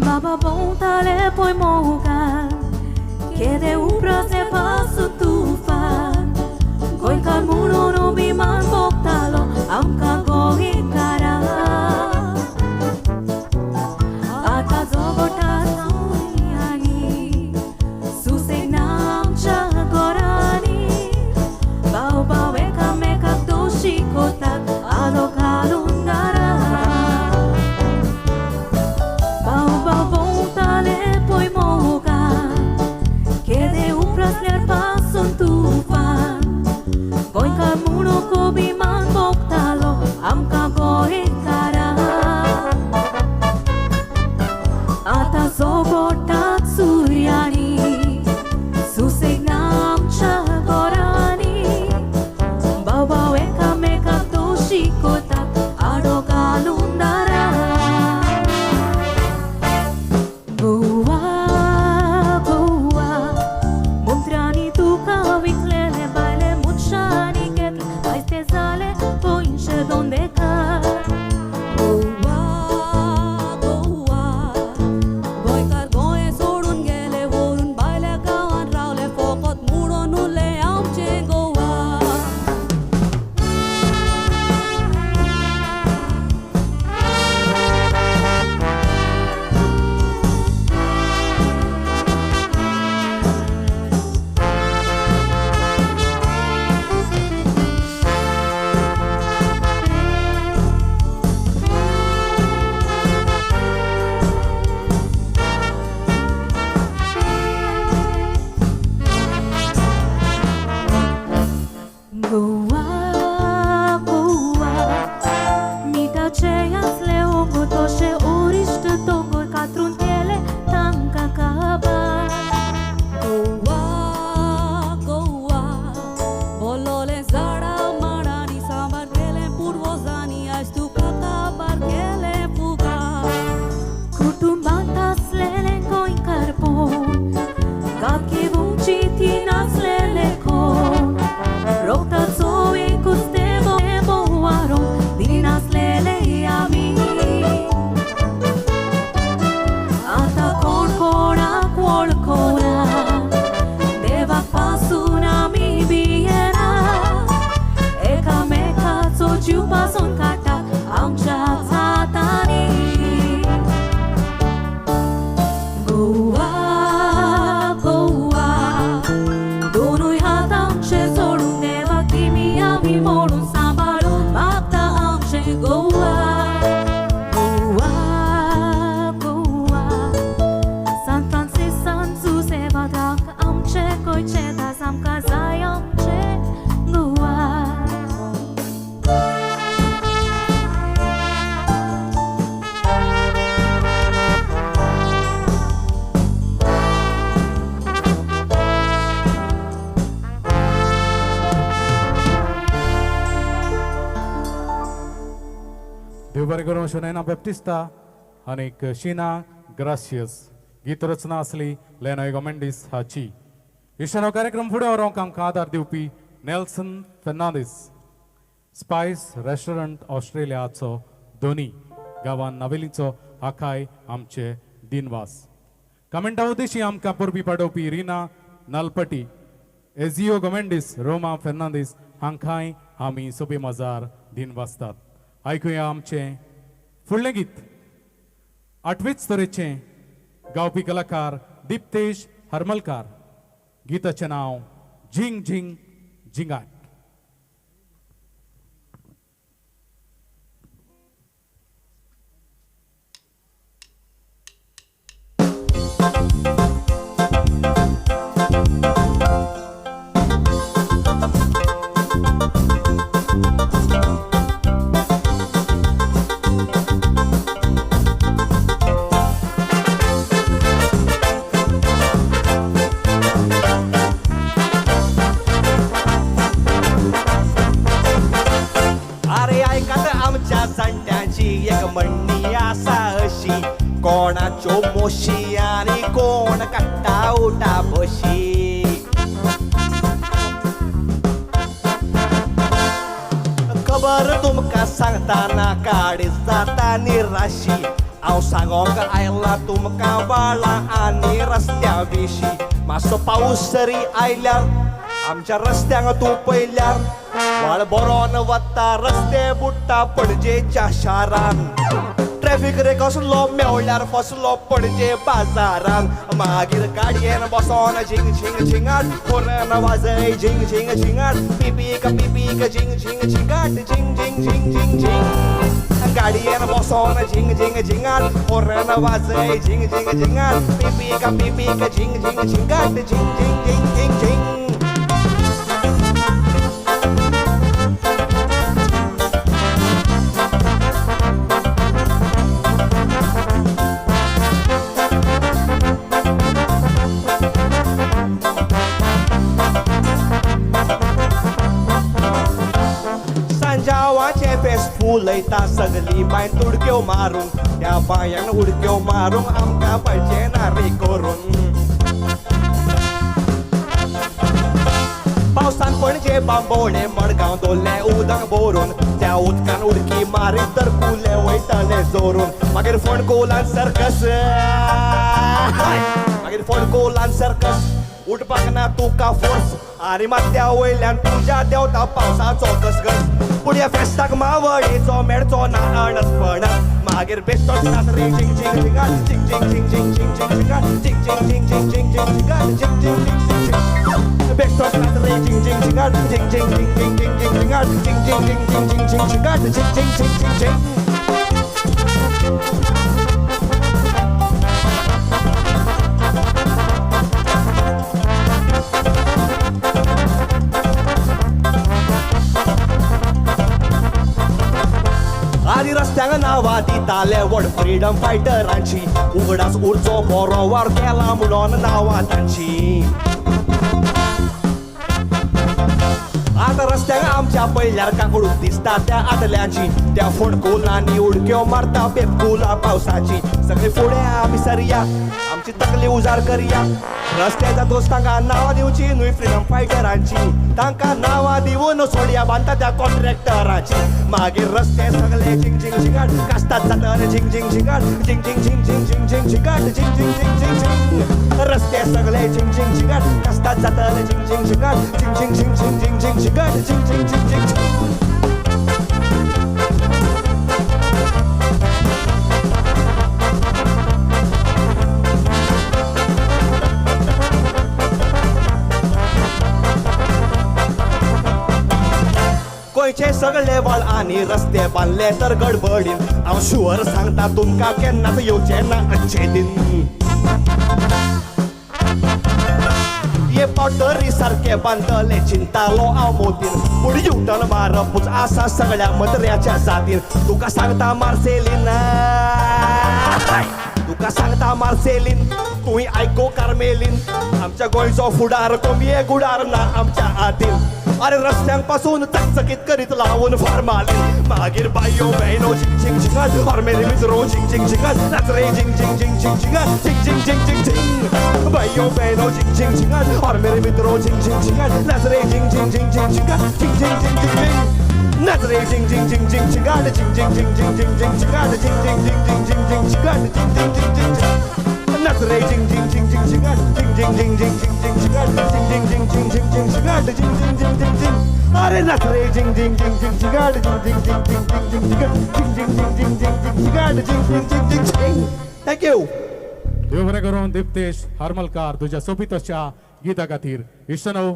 [SPEAKER 7] बाबा भोंवताले पळय मोगान केदें उप्रासलें पासून तुफान गोंयकार म्हणून अभिमान भोगतालो आमकां गोंयकारां आतां जोगोटा आनी सुसेग ना आमच्या घरांनी भाव भाव एकामेकाक दोशी कोतात आलो घालून घरां भाव भाव भोंवताले पळय मोगान केदें उप्रासल्यार पासून तुफान गोंयकार गोवा गोवा मिठाचे असले ओगो तोशे ओरिश्ट तोगो कातरून केले तांकां काबार
[SPEAKER 3] गोवा गोवा बोलोले झाडा माडांनी सांबार केले पूर्वजांनी आयज तुका काबार केले फुगार
[SPEAKER 7] कुटुंबात असलेले गोंयकार पोन गाकी उंची ती नाचलेले कोण रोगताचो एकूच देवो वारून ती नाचलेले आमी आता कोण कोणाक वळखोना देवाक पासून आमी भियेना एकामेकाचो जीव पासून काडटा आमच्या हातांनी गोवा गोवा दोनूय हात आमचे सोडून देवाक तिमी आमी मोडून सांबाळून मागता आमचे गोवा गोवा गोवा सान फ्रांसिसान सुसेवादाक आमचे गोंयचे दास आमकां जाय आमचे गोवा
[SPEAKER 1] देव बरें करूं शोनेना बेप्टिस्ता आनीक शीना ग्रासियस गीत रचना आसली लेनॉय गोमेंडीस हाची इशानो कार्यक्रम फुडें व्हरूंक आमकां आदार दिवपी नेल्सन फेर्नांडीस स्पायस रेस्टॉरंट ऑस्ट्रेलियाचो दोनी गांवान नावेलीचो आखाय आमचे दिनवास कमेंटा उद्देशी आमकां परबी पाडोवपी रिना नालपटी एजिओ गोमेंडीस रोमा फेर्नांडीस हांकांय आमी सोबे मजार दिनवासतात आयकुया आमचें फुडलें गीत 8वेच तरेचे गावपी कलाकार दिप्तेश हरमलकार गीताचें नांव झिंग झिंग झिंगाट
[SPEAKER 4] म्हणणी आसा अशी कोणाच्यो मोशी आनी कोण काडटा उटा बशी खबर तुमकां सांगतना काडीच जाता निराशी हांव सांगोंक आयला तुमकां बाळां आनी रस्त्या विशीं मातसो पावस जरी आयल्यार आमच्या रस्त्यांक तूं पयल्यार व्हाळ बरोन वता रस्ते बुडटा पणजेच्या शारान ट्रॅफिक रे कसलो मेवल्यार फसलो पणजे बाजारान मागीर गाडयेन बसोन झिंग झिंग झिंगाट खोरेन वाजय झिंग झिंग झिंगाट पिपीक झिंग झिंग झिंगाट झिंग झिंग झिंग झिंग झिंग गाडयेन बसोन झिंग झिंग झिंगाट खोरेन वाजय झिंग झिंग झिंगाट पिपीक झिंग झिंग झिंगाट झिंग झिंग झिंग झिंग झिंग फुलयता सगली बाय तुडक्यो मारून त्या बायांक उडक्यो मारूंक आमकां पडचे ना रे करून पावसान पणजे बांबोळे मडगांव दोल्ले उदक भरून त्या उदकान उडकी मारीत तर कुले वयताले जोरून मागीर फोंडकोलान सर्कस मागीर फोंडकोलान सर्कस उठपाक ना तुका फोर्स आनी मात्या वयल्यान तुज्या देंवता पावसाचो कसगस पुढे फेस्ताक मावळीचो मेळचो ना अणसपणाक मागीर बेश्टो रे झिंग झिंग झिंगाट झिंग झिंग झिंग झिंग झिंग झिंग झिंगाट झिंग झिंग झिंग झिंग झिंग झिंग झिंगाट झिंग झिंग झिंग झिंग झिंग बेश्टो रे झिंग झिंग झिंगाट झिंग झिंग झिंग झिंग झिंग झिंग झिंगाट झिंग झिंग झिंग झिंग झिंग झिंग झिंगाट झिंग झिंग झिंग झिंग झिंग नावा दिताले व्हड फ्रीडम फायटरांची उगडास उरचो बरो वार केला म्हणून नावा तांची आता रस्त्याक आमच्या पयल्यार काकडूक दिसता त्या आदल्यांची त्या फोंडकुलांनी उडक्यो मारता पेपकुला पावसाची सगळे फुडें आमी सरया आमची तकली उजार करया रस्त्याच्या दोस्तांका नांवां दिवची न्हय फ्रीडम फायटरांची तांकां नांवां दिवन सोडया बांदता त्या कॉन्ट्रॅक्टरांची मागीर रस्ते सगळे झिंग झिंग झिंगाट कास्ताद जातले झिंग झिंग झिंगाट झिंग झिंग झिंग झिंग झिंग झिंग झिंगाट झिंग झिंग झिंग झिंग झिंग रस्ते सगळे झिंग झिंग झिंगाट कास्ताद जातले झिंग झिंग झिंगाट झिंग झिंग झिंग झिंग झिंग झिंग झिंगाट झिंग झिंग झिंग झिंग झिंग गोंयचे सगळे वळ आणि रस्ते बांदले तर गडबडीन हांव शुअर सांगता तुमकां केन्नाच येवचे ना अच्छे दिन ये पॉटरी सारखे बांदले चिंतालो हांव मोतीन पूण युटर्न मारपूच आसा सगळ्या मत्र्याच्या जातीन तुका सांगता मार्सेलीन तुका सांगता मार्सेलीन तुय आयको कार्मेलीन आमच्या गोंयचो फुडार कमी गुडार ना आमच्या हातीन अरे रस्त्यांक पासून चकचकीत करीत लावून फार्मालीन मागीर बायो बहिणो झिंग झिंग झिंगाट फार्मेली मित्रो झिंग झिंग झिंगाट नाचरे झिंग झिंग झिंग झिंग झिंगाट झिंग झिंग झिंग झिंग झिंग बायो बहिणो झिंग झिंग झिंगाट फार्मेली मित्रो झिंग झिंग झिंगाट नाचरे झिंग झिंग झिंग झिंग झिंगाट झिंग झिंग झिंग झिंग झिंग नाचरे झिंग झिंग झिंग झिंग झिंगाट झिंग झिंग झिंग झिंग झिंग झिंग झिंगाट झिंग झिंग झिंग झिंग झिंग झिंग झिंगाट झिंग झिंग झिंग झिंग झिंग नाचरे झिंग झिंग झिंग झिंग झिंगाट झिंग झिंग झिंग झिंग झिंग झिंग झिंगाट झिंग झिंग झिंग झिंग झिंग झिंग झिंगाट झिंग झिंग झिंग झिंग झिंग अरे नाचरे झिंग झिंग झिंग झिंग झिंगाट झिंग झिंग झिंग झिंग झिंग झिंग झिंगाट झिंग झिंग झिंग झिंग झिंग झिंग झिंगाट झिंग झिंग झिंग झिंग झिंग थँक्यू
[SPEAKER 1] देव बरें करून दिप्तेश हरमलकार तुज्या सोबीत अशा गिता खातीर इश्टनो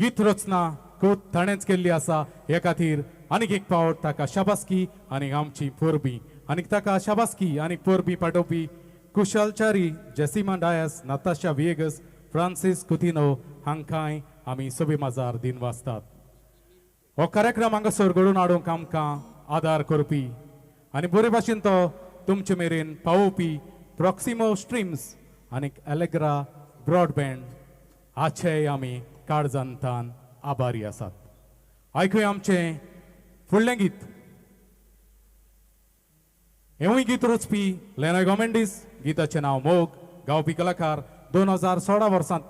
[SPEAKER 1] गीत रचना खूब ताणेंच केल्ली आसा हे खातीर आनीक एक फावट ताका शाबासकी आनी आमची पोरबी आनीक ताका शाबासकी आनी पोरबी पाठोवपी कुशलचारी जेसिमा डायस नाताशा विएगस फ्रांसीस कुतिनो हांकांय आमी सोबी माजार दिन वाचतात हो कार्यक्रम हांगासर घडोवन हाडूंक आमकां आदार करपी आनी बरे भाशेन तो तुमचे मेरेन पावोवपी प्रॉक्सिमो स्ट्रीम्स आनीक एलेग्रा ब्रॉडबँड हाचेय आमी काळजांतान आभारी आसात आयकुया आमचें फुडलें गीत हेवूय गीत रचपी लेनॉय गोमेंडीस गीताचें नांव मोग गावपी कलाकार 2016 वर्सांत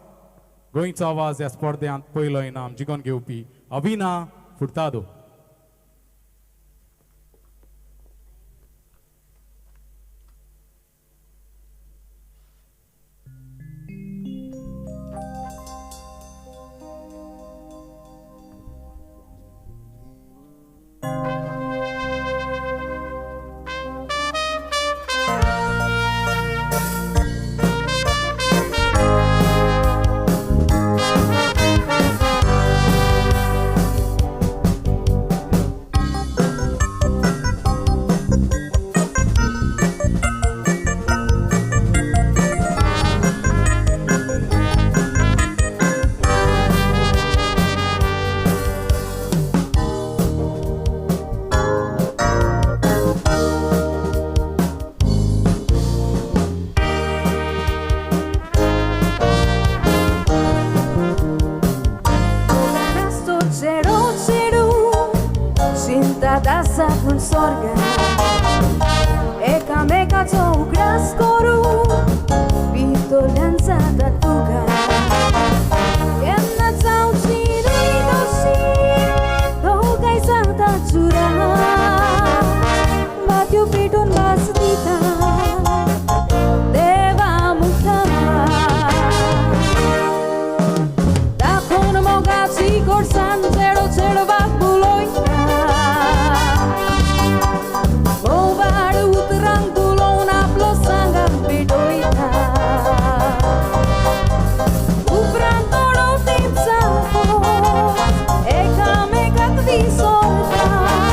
[SPEAKER 1] गोंयचो आवाज ह्या स्पर्धेंत पयलो इनाम जिखून घेवपी अभिना Furtado
[SPEAKER 2] Zasadnąć sorgę Ekamekaco ugras koru Witolenza tatuga Jedna całci rydosi Dogaj zata czura Batiu pitun basdita Deva muhtama Dakon mogaci korsan Zero zero bak buloina Sorta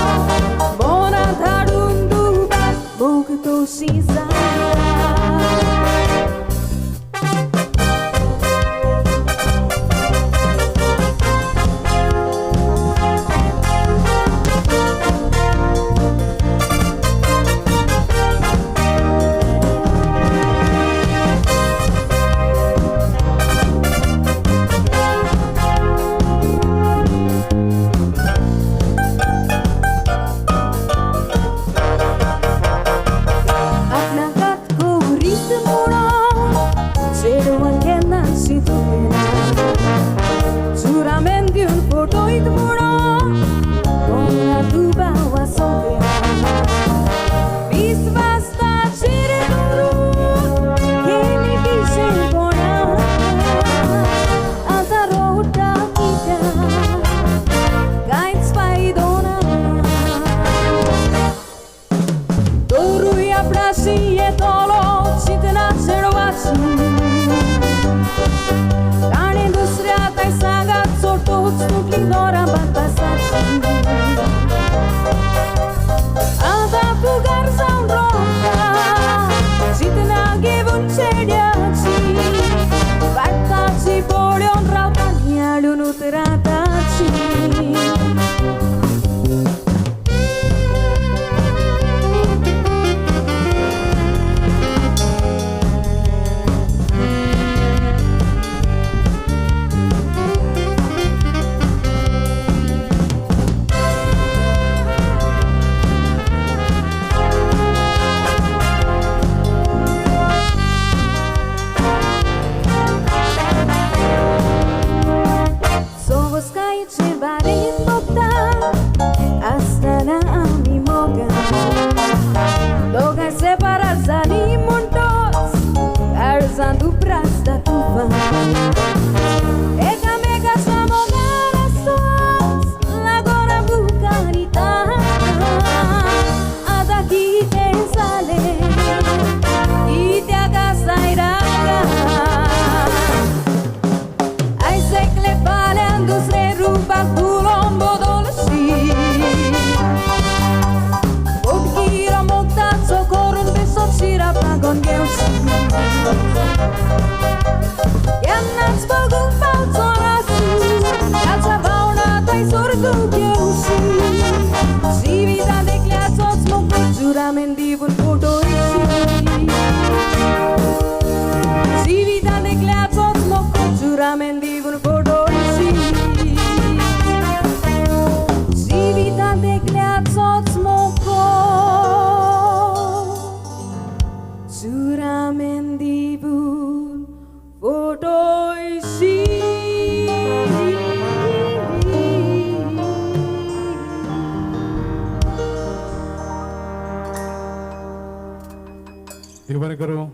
[SPEAKER 1] देव बरें करूं.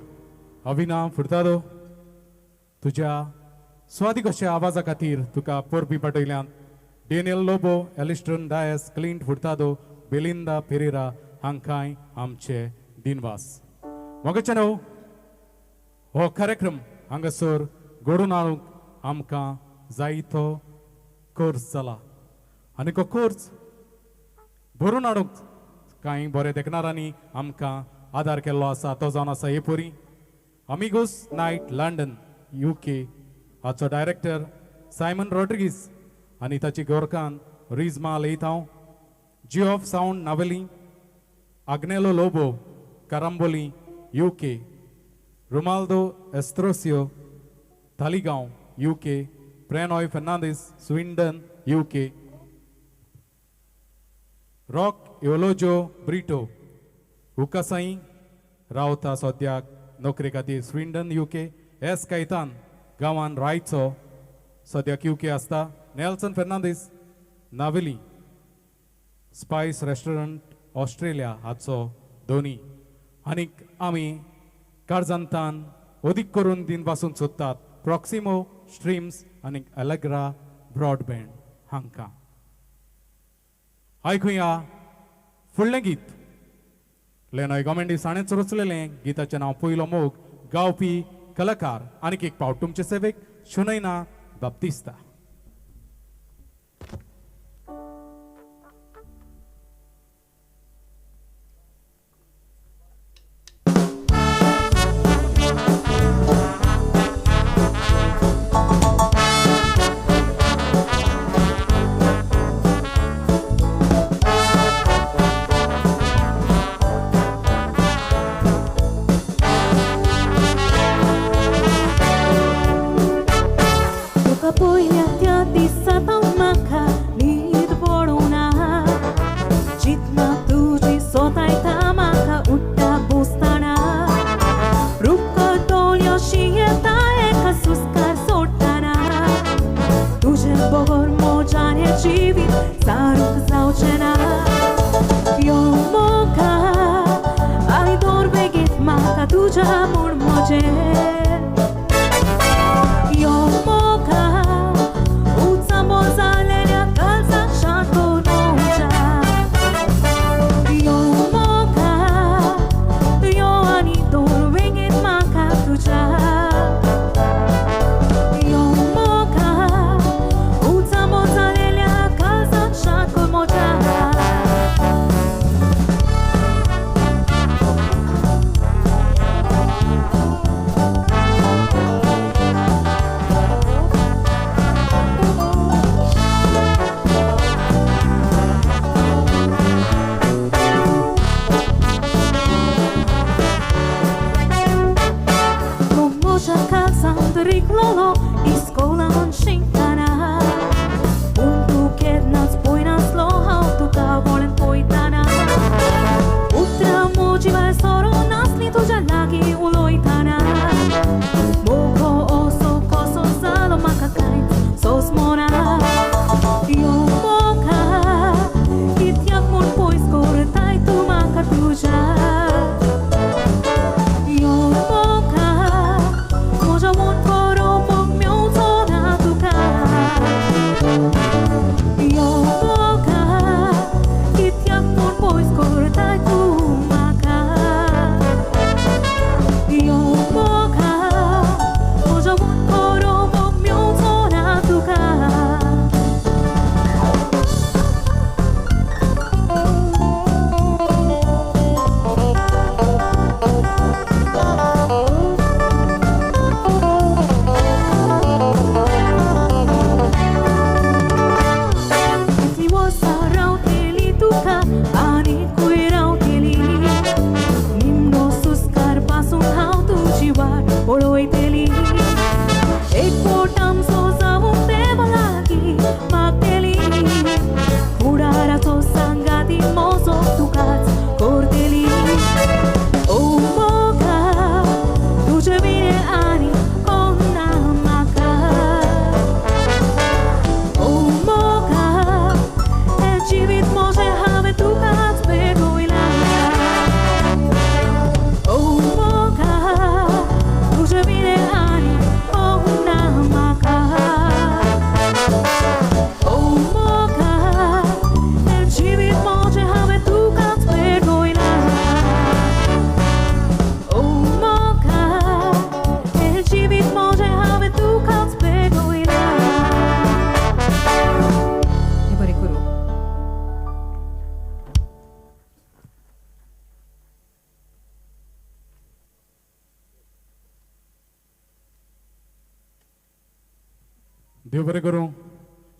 [SPEAKER 1] अभिनव फुर्तादो तुज्या स्वादीक अशा आवाजा खातीर तुका परबी पाटयल्यान डेनियल लोबो, एलिस्टन डायस, क्लिंट फुर्तादो, बेलिंदा पेरेरा हांकांय आमचे दिनवास. मोगाचे न्हू हो कार्यक्रम हांगासर घडोवन हाडूंक आमकां जायतो कोर्स जाला आनी हो कोर्स भरून हाडूंक कांय बरे देखणारांनी आमकां आदार केल्लो आसा. तो जावन आसा एपोरी अमिगोस नायट लंडन UK हाचो डायरेक्टर सायमन रॉड्रिगीस आनी ताची गोरकान Rizma Leitao, G of Sound Navelim, Agnelo Lobo Carambolim UK, Romaldo Estrocio Taleigao UK, Prenoy Fernandes Swindon UK, Rock Eulogio Brito उकासाई रावता सद्याक नोकरे खातीर स्विंडन UK, एस कैतान गांवान रायचो सद्याक UK आसता, Nelson Fernandes Navelim spice restaurant Australia हाचो दोनी. आनीक आमी काळजांतान अदीक करून दिन पासून सोदतात प्रॉक्सिमो स्ट्रीम्स आनी एलेग्रा ब्रॉडबँड हांकां. आयकुया फुडलें गीत. लेनॉय गोमेंडीस हाणेंच रचलेलें गिताचें नांव पयलो मोग. गावपी कलाकार आनीक एक पावट तुमचे सेवेक शुनैना बाप्तिस्ता. देव बरें करूं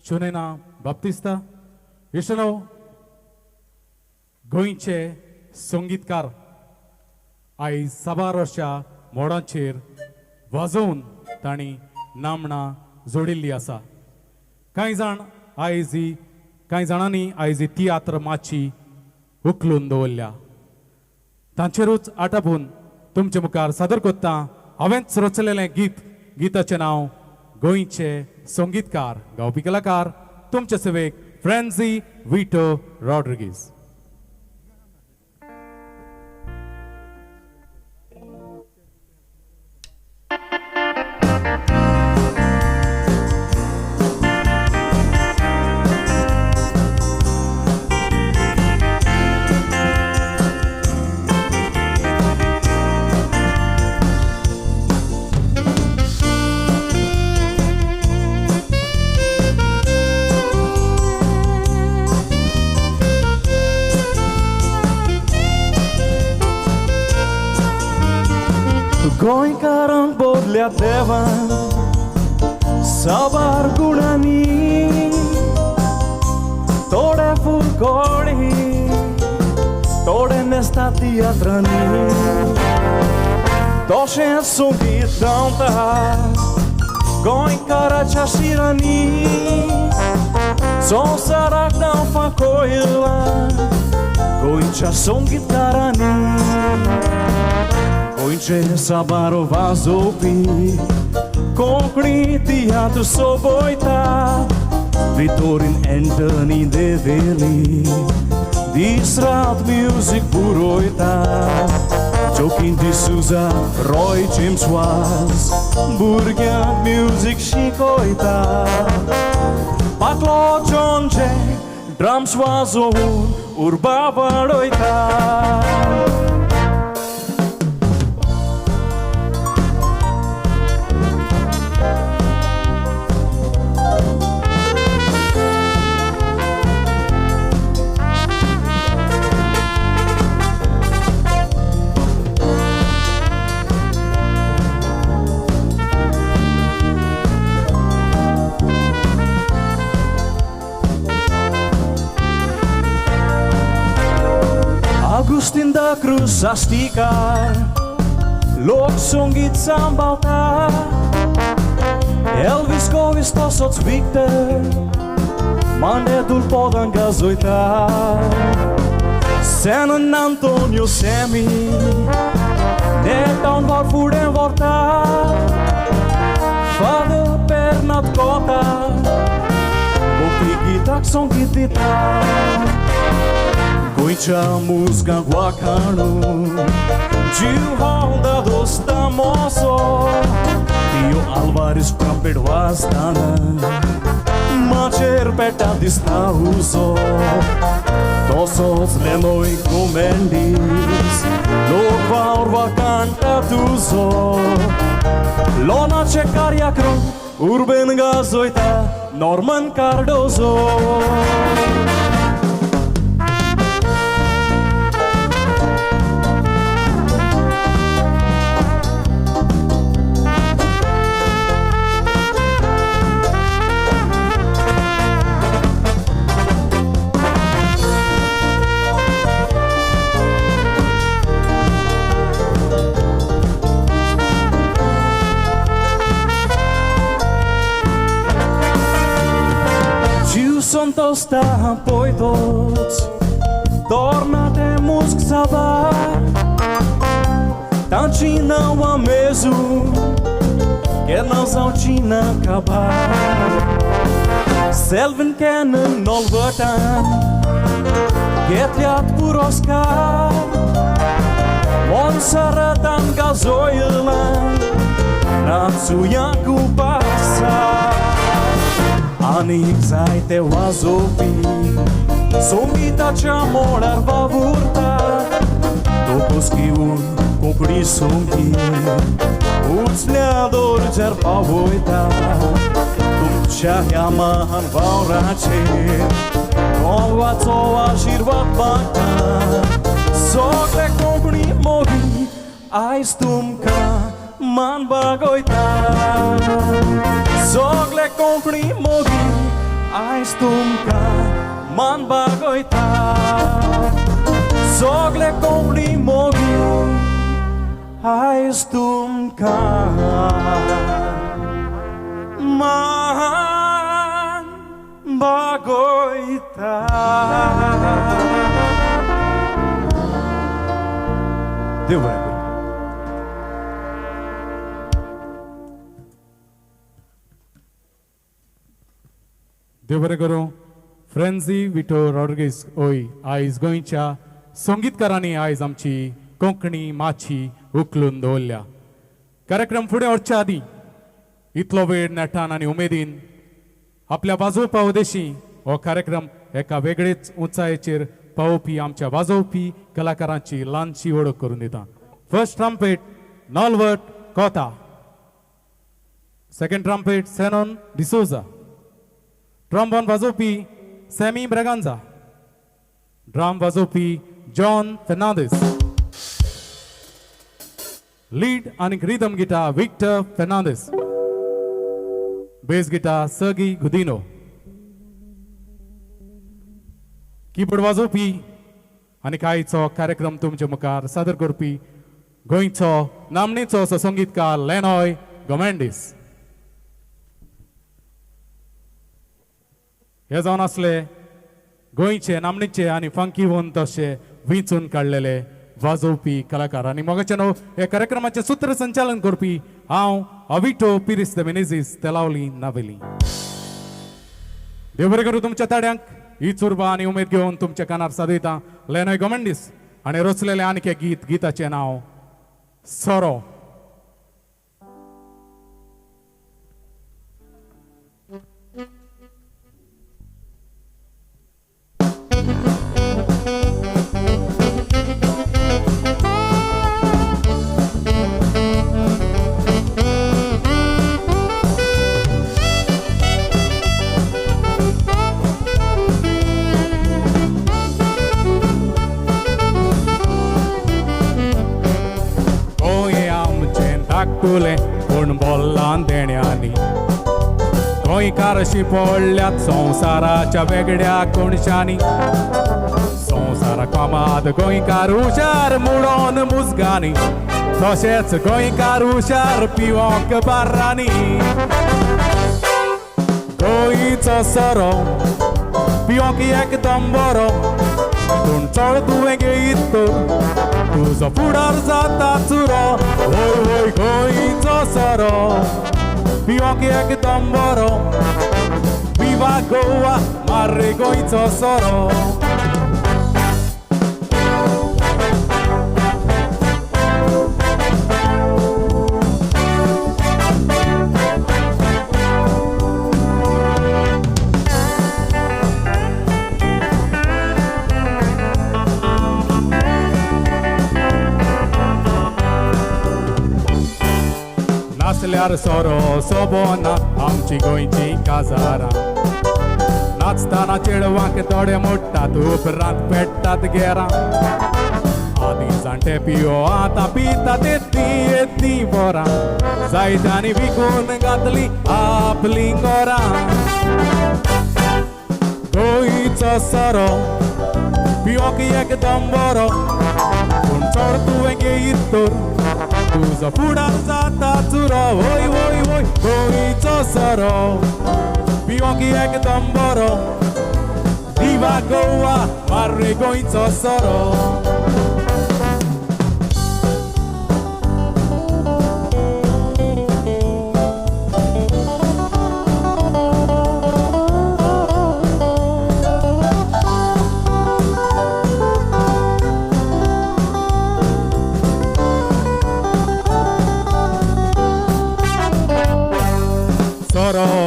[SPEAKER 1] शोनेना बाप्तिस्ता इश्टनो गोंयचे संगीतकार आयज 6 वर्सां मोडाचेर वाजोवन तांणी नामणां जोडिल्लीं आसा कांय जाणांनी आयज ही तियात्र माची उखलून दवरल्या तांचेरूच आटापून तुमचे मुखार सादर कोत्ता हांवेंच रचलेलें गिताचें नांव गोंयचे संगीतकार गावपी कलाकार तुमचे सेवेक फ्रँझी विटो रॉड्रिगीस
[SPEAKER 4] गोंयकारांक बोदल्या देवान साबार गुणांनी थोडे फुलकोडी थोडे नेसता तियात्रांनी तशेंच संगीत गावता गोंयकाराच्या शिरांनी संवसाराक नांव फांकोयलां गोंयच्या संगीतकारांनी गोंयचे साबारो वाजोवपी कोंकणी तियात्र सोबयता भितोरीन एंटनी देवेली दीस रात म्युजीक बुरोयता जोकीन डिसूजा रॉय जेम्स वाज भुरग्यांक म्युजीक शिकोयता पाकलो जॉनचे ड्रम्स वाजोवन उर्बा वाडयता Agustin da Cruz asticar Lok songit sambalta Elvis Govis tosoc Victor Manedul podan gazoita San Antonio Semi Netan var fuden vorta Father Bernard Kota Opigitak songitita Goicha música guacano Gil Honda dos Tamoso Tio Alvarez trumpet wastana Macher peta dista uso Tosos Lenoy Gomendes Lova orva canta tuzo Lona Cecaria Cron Urban Gazoita Norman Cardozo Santos sta poi tots Tornate musc sabar Tancina wa mezu Que não zaucina acabar Selvin kennen nolvertan Getliat por Oscar Monsaratan gazoilan Natsuya kupasa Anik zaite wazopi Songita chamolar vavurta Tokoski un kokri songi Utsleador jar pavoita Tumcha yamahan vaurache Kolva tsoa shirvat bakta Sokre kokri mogi Ais tumka man bagoita सगळे कोंकणी मोगी आयज तुमकां मान बागयता सगळे कोंकणी मोगी आयज तुमकां मान बागयता देव बरें करूं.
[SPEAKER 1] देव बरें करूं. फ्रेंझी विटो रॉड्रिगीस ओय आयज गोंयच्या संगीतकारांनी आयज आमची कोंकणी माची उखलून दवरल्या. कार्यक्रम फुडें वचच्या आदीं इतलो वेळ नेटान आनी उमेदीन आपल्या वाजोवपा उद्देशी हो कार्यक्रम एका वेगळेच उंचायेचेर पावोवपी आमच्या वाजोवपी कलाकारांची ल्हानशी वळख करून दिता. First trumpet Nolbert Costa, second trumpet Senon D'Souza, trombone वाजोवपी सॅमी ब्रेगांजा, ड्रम वाजोवपी जॉन फेर्नांडीस, लीड आनी rhythm guitar Victor Fernandes, bass guitar Sergi Godinho, keyboard वाजोवपी आनी कांयचो कार्यक्रम तुमचे मुखार सादर करपी गोंयचो नामनेचो असो संगीतकार लेनॉय गोमेंडीस. हे जावन आसले गोंयचे नामनेचे आनी फंकीवंत अशे विंचून काडलेले वाजोवपी कलाकार. आनी मोगाचें न्हू हे कार्यक्रमाचे सूत्रसंचालन करपी हांव अविटो पिरिस द मेनेझीस तेलावली नावेली. देव बरें करूं तुमच्या ताड्यांक. हीच उर्बा आनी उमेद घेवन तुमच्या कानार सादयता लेनॉय गोमेंडीस आनी रचलेले आनीक एक गीत. गिताचें नांव सोरो. पूण बोल्लान देण्यांनी गोंयकार शिपडल्यात संवसाराच्या वेगळ्या कोणशांनी. संवसाराक फामाद गोंयकार हुशार मुडोन मुजगांनी, तशेंच गोंयकार हुशार पिवोंक बार्रांनी. गोंयचो सोरो पिवोंक एकदम बरो, पूण चड तुवें घेयत तर तुजो फुडार जाता चुरो. होय होय गोंयचो सोरो पिवोंक एकदम बरो, विवा गोवा मारे गोंयचो सोरो. नाचल्यार सोरो सोबोना आमची गोंयची काजारां. नाचतना चेडवांक दोळे मोडटात उपरांत पेट्टात गेरां. आदीं जाणटे पियो आतां पितात येतली बोरां, जायत्यांनी विकून घातली आपली गोरां. गोंयचो सोरो पिवोंक एकदम बरो, पूण चड तुवें घेयत तर तुजो फुडार जाता चुरो. होय होय होय गोंयचो सोरो पिवोंक एकदम बरो, विवा गोवा मारे गोंयचो सोरो.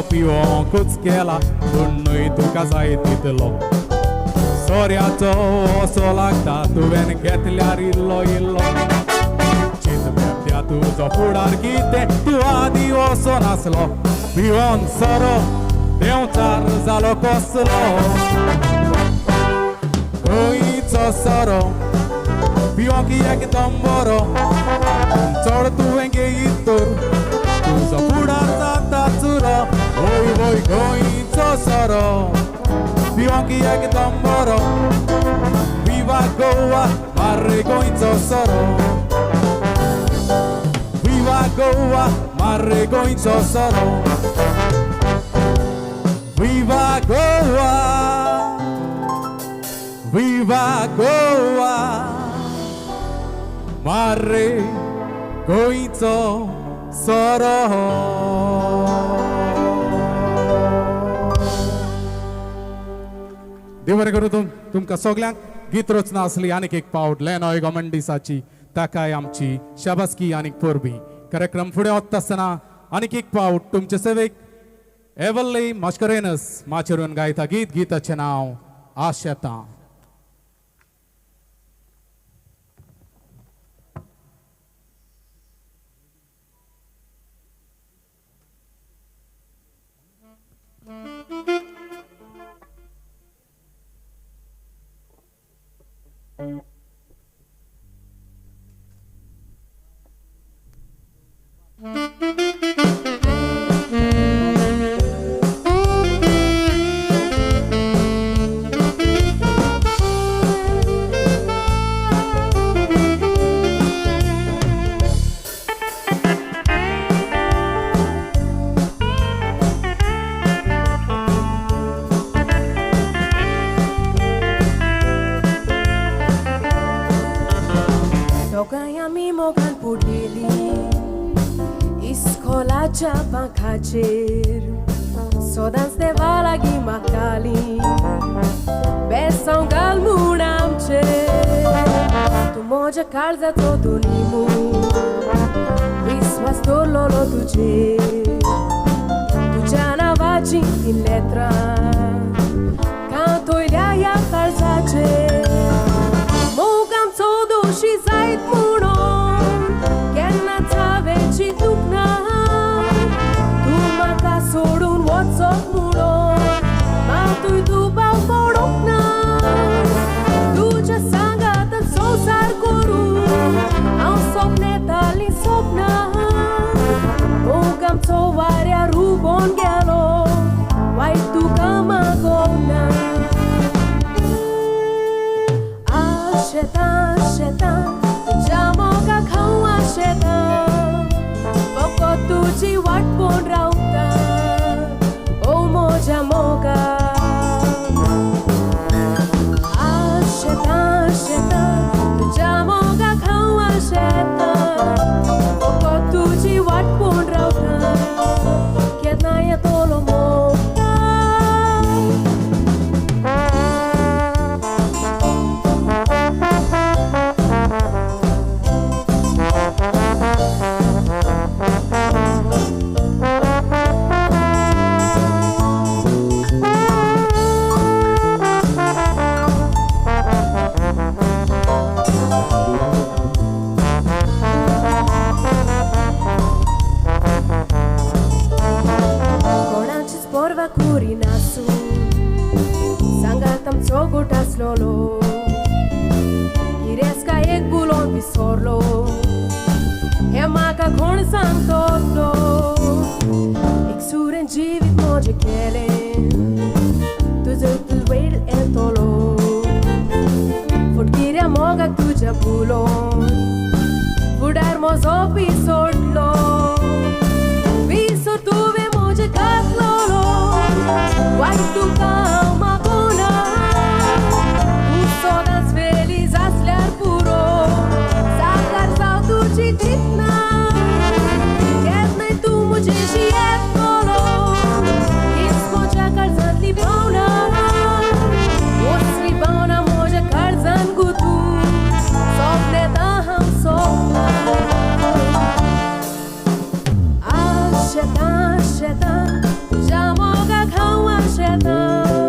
[SPEAKER 1] पिवोंकूच केला पुणूय तुका जाय तितलो. सोऱ्याचो असो लागता तुवें घेतल्यार इल्लो इल्लो. चिंतप्या तुजो फुडार कितें तूं आदीं असो नासलो. पिवोन सोरो देंवचार जालो कसलो. गोंयचो सोरो पिवोंक एकदम बरो, चड तुवें घेयत तर तुजो फुडार जाता चुरो. duro oj oj gońco soro piłki jak tamboro Viva Goa marre gońco soro Viva Goa marre gońco soro Viva Goa Viva Goa marre gońco soro देव करू तुमकां सगळ्यांक गीत रचना असली आनीक एक पावट लेनॉय गोमेंडिसाची ताकाय आमची शाबासकी आनीक परबी कार्यक्रम फुडें वता आसतना आनीक एक पावट तुमचे सेवेक एवल्ली मास्करेनस माचेरून गायता गीत गीताचें नांव आशेतां
[SPEAKER 2] Iskolaच्या पांखाचेर सोदांच देवा लागीं मागतालीं बेसांव घाल म्हूण आमचे तूं म्हज्या काळजाचो दोनी मूल विस्वास दवरलोलो तुजेर तुज्या नांवाचीं तीन लेत्रां कांतोयल्या ह्या काळजाचेर मोग आमचो दोशी जायत म्हणून केन्नाच हांवें चिंतूंक ना तूं म्हाका सोडून वचप म्हणून मातूय दुबाव पडूंक ना तुज्या सांगात संवसार करूं हांव सपनेतालीं सपनां मोग आमचो वाऱ्यार हुबोन गेलो वायट तुका मागोवना आशेतां आशेतां तुज्या मोगाक हांव आशेतां फकत तुजी वाट पळोवन रावता ओ म्हज्या मोगा आशेतां आशेतां तुज्या मोगाक हांव आशेतां फकत तुजी वाट पळोवन रावता केन्ना येतलो Moga Sogot aslolo Kireska ek bulon visorlo He maka koण सांगतलो एक सुरेन जीवित म्हजे केलें तुजो तूं वेळ येतलो फुटकिऱ्या मोगाक तुज्या भुलोन फुडार म्हजो पिसोडलो विसर तुवें म्हजे घातलोलो वायट तुका हांव मागोना सोदांच वेलीज आसल्यार पुरो साकार जाव तुजी चिंतना केन्नाय तूं म्हजेशी येतलो हीच म्हज्या काळजांतली भावना वसरी भावना म्हज्या काळजांत गुंतून सोंपलेता हांव सोंपता आशेतां आशेतां तुज्या मोगाक हांव आशेतां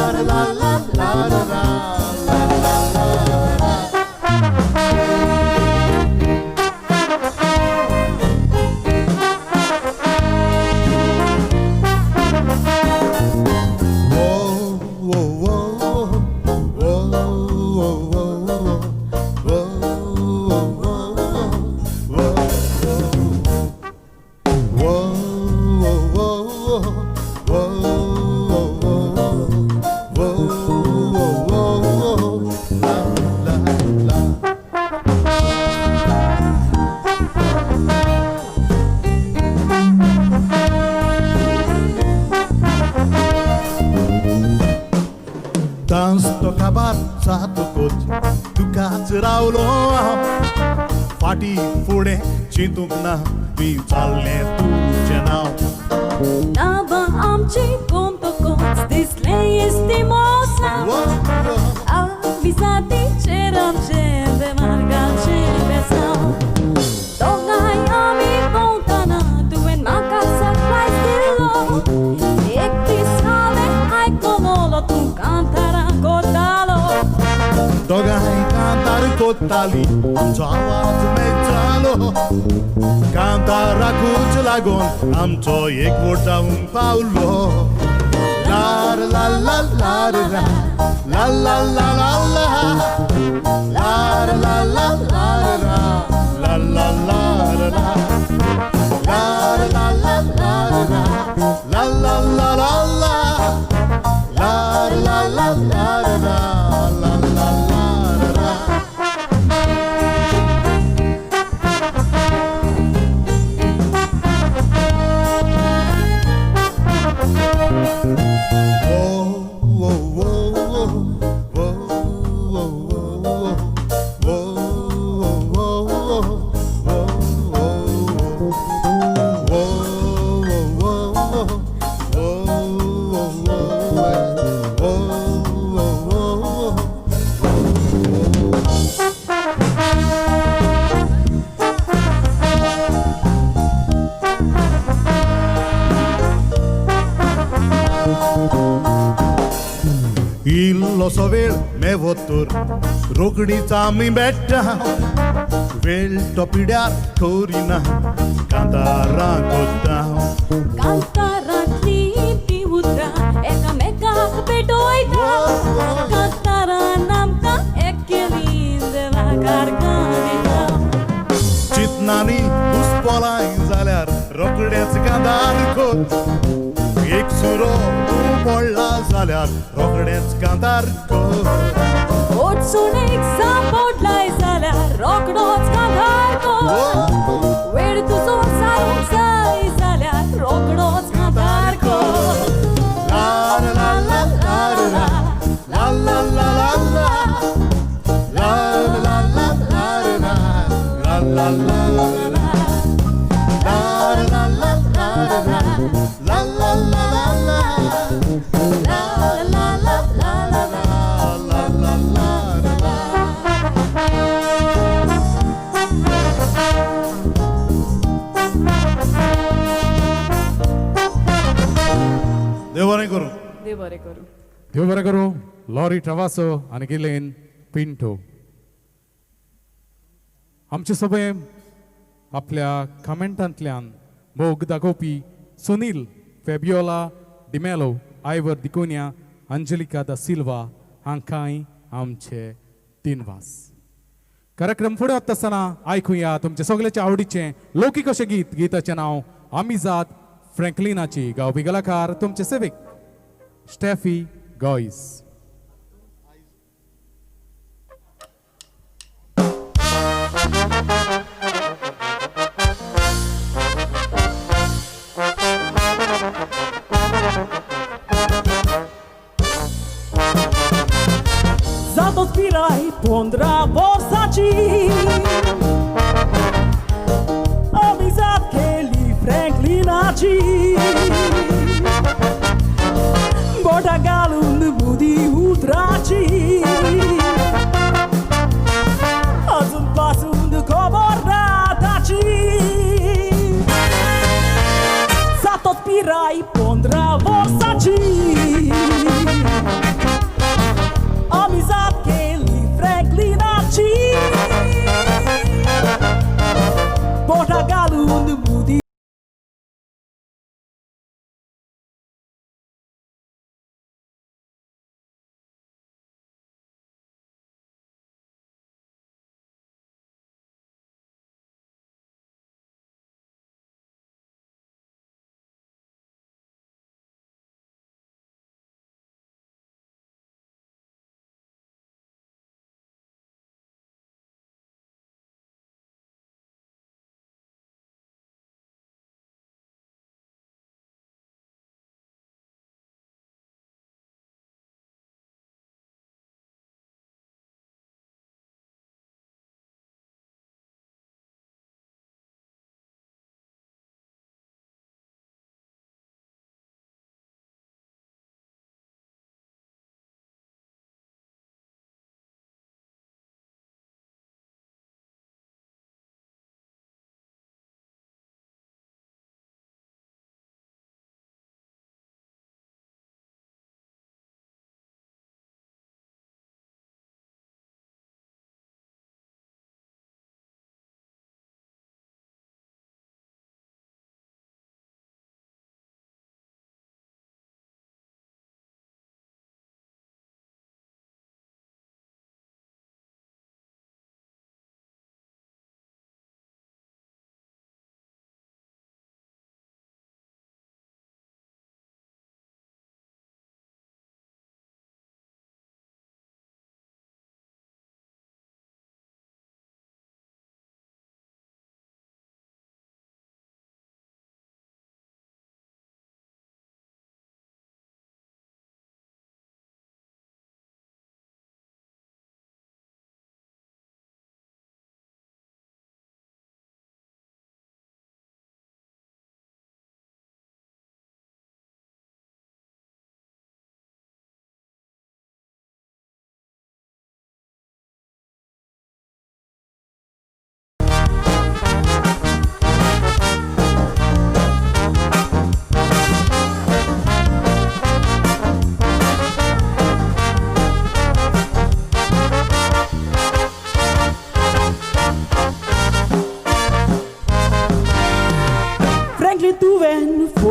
[SPEAKER 6] la la la la la Dans tokabar satu kot duka चरावलो फाटी फुडे चिंतूंक ना मी चालले तुझे नाव
[SPEAKER 7] Naba amची कोण तो कोच दिसले इस्ती मोसा
[SPEAKER 6] Whoa, whoa.
[SPEAKER 7] Avisa
[SPEAKER 6] कोत्ताली आमचो आवाज मेळटालो कांताराकूच लागून आमचो एकवट जावंक पावलो लार ला ला लार ला ला ला ला ला लार ला ला लार ला ला ला लार ला लार ला ला लार ला ला ला ला ला लार ला ला लार ला ला ला लार ला Illo so वेळ मेवो तर रोकडीच आमी बेट्टा वेळ तो पिड्यार थोरिना कांतारां कोत्ता
[SPEAKER 7] कांतारांतली ती उतरां एकामेकाक पेटोयता कांतारान आमकां एक्केलींद वाकार दिता
[SPEAKER 4] चितनानी दुस्पोलाय जाल्यार रोकडेच कांदार कोत एक सुरो पडला जाल्यार रोकडेच कांदार कोत
[SPEAKER 7] वचून एक सांपडलाय जाल्यार रोकडोच कांतार कर वेळ तुजो सारूंक जाय जाल्यार रोकडोच कांतार कर
[SPEAKER 4] लार ला ला लार ला ला ला ला ला ला ला ला लार ला ला ला ला लार ला ला लार ला ला ला ला देव बरें करूं
[SPEAKER 3] देव बरें करूं
[SPEAKER 1] देव बरें करूं लॉरी ट्रवासो आनी गिलेन पिंटो आमचे सगळे आपल्या कमेंटांतल्यान मोग दाखोवपी सुनील फेबियोला डिमेलो आयवर दिकोनिया अंजलिका दा सिल्वा हांकांय आमचे दिनवास कार्यक्रम फुडें वता आसतना आयकुया तुमचे सगळ्याचे आवडीचे लौकीक अशें गीत गिताचें नांव आमी जात फ्रँकलिनाची गावपी कलाकार तुमचे सेवेक Steffi guys
[SPEAKER 8] Za to zbieraj pądra Versace Amizad Kelly Franklinaci Bota galund budi utraci Azun pasund kobordataci Za to zbieraj pądra Versace Amizad Kelly Franklinaci Bota galund budi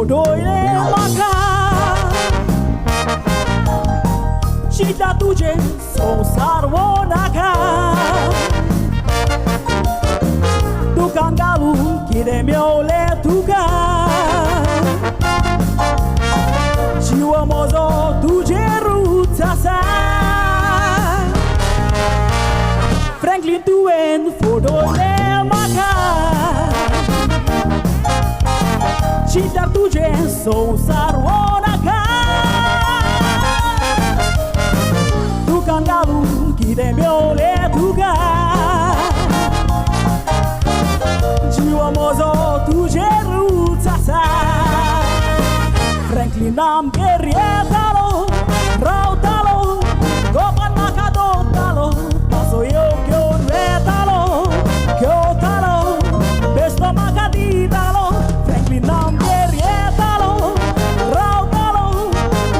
[SPEAKER 8] फोटोले म्हाका चिंतला तुजें संवसार वो नाका दुकान घालून कितें मेवलें तुका जीव म्हजो तुजेरूच आसा फ्रँकलीन तुवें फोटोले म्हाका चिंतला तुजें संवसार वो नाका दुकान घालून कितें मेवलें तुका जीव म्हजो तुजेरूच आसा फ्रँकलीन आमगेर येतालो रावतालो गोपान म्हाका दोवरतालो पासो घेवन वेतालो घेवतालो बेश्टो म्हाका दितालो फ्रँकलीन आमगेर येतालो रावतालो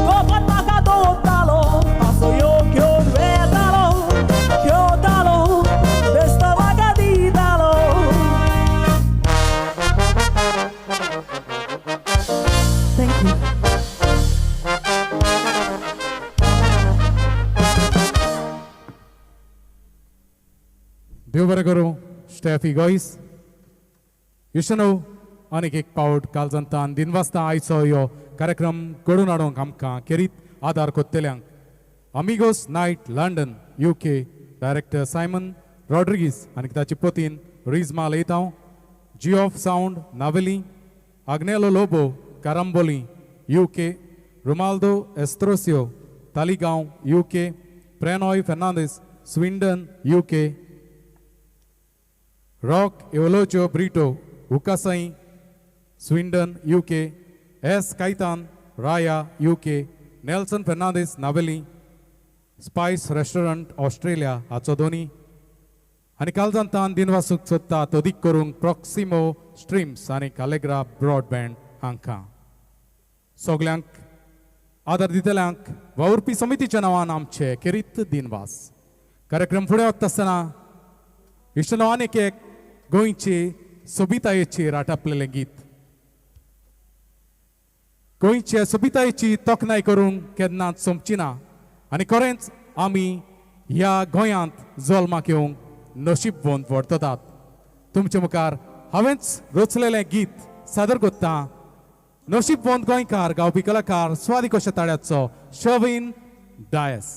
[SPEAKER 8] गोपान म्हाका दोवरतालो पासो घेवन वेतालो घेवतालो बेश्टो म्हाका दितालो Thank you.
[SPEAKER 1] देव बरें करूं स्टॅफी गोयस यशनो आनीक एक पावट काल जनतान दिनवासता आयचो ह्यो कार्यक्रम घडोवन हाडूंक आमकां खेरीत आदार कोत्तेल्यांक Amigos Night London UK director Simon Rodrigues आनी ताची पतीन Rizma Leitao G of Sound Navelim Agnelo Lobo Carambolim UK Romaldo Estrocio Taleigao UK Prenoy Fernandes Swindon UK Rock Eulogio Brito उकासाई Swindon UK S Caetan Raia UK Nelson Fernandes Navelim Spice Restaurant Australia हाचो दोनी आनी काल जानतान दिनवासूक सोदता तोदीक करूंक प्रॉक्सिमो स्ट्रीम्स आनी अलेग्रा ब्रॉडबँड हांकां सगल्यांक आदार दितल्यांक वावुरपी समितीच्या नांवान आमचे खेरीत दिनवास कार्यक्रम फुडें वता आसतना इश्टनो आनीक एक गोंयचे सोबितायेचेर आटापलेलें गीत गोंयच्या सोबितायेची तोखणाय करूंक केन्नाच सोंपची ना आनी खरेंच आमी ह्या गोंयांत जल्माक येवंक नशीबवंत वर्ततात तुमचे मुखार हांवेंच रचलेलें गीत सादर करता नशीबवंत गोंयकार गावपी कलाकार स्वादी कशा ताळ्याचो शविन DISE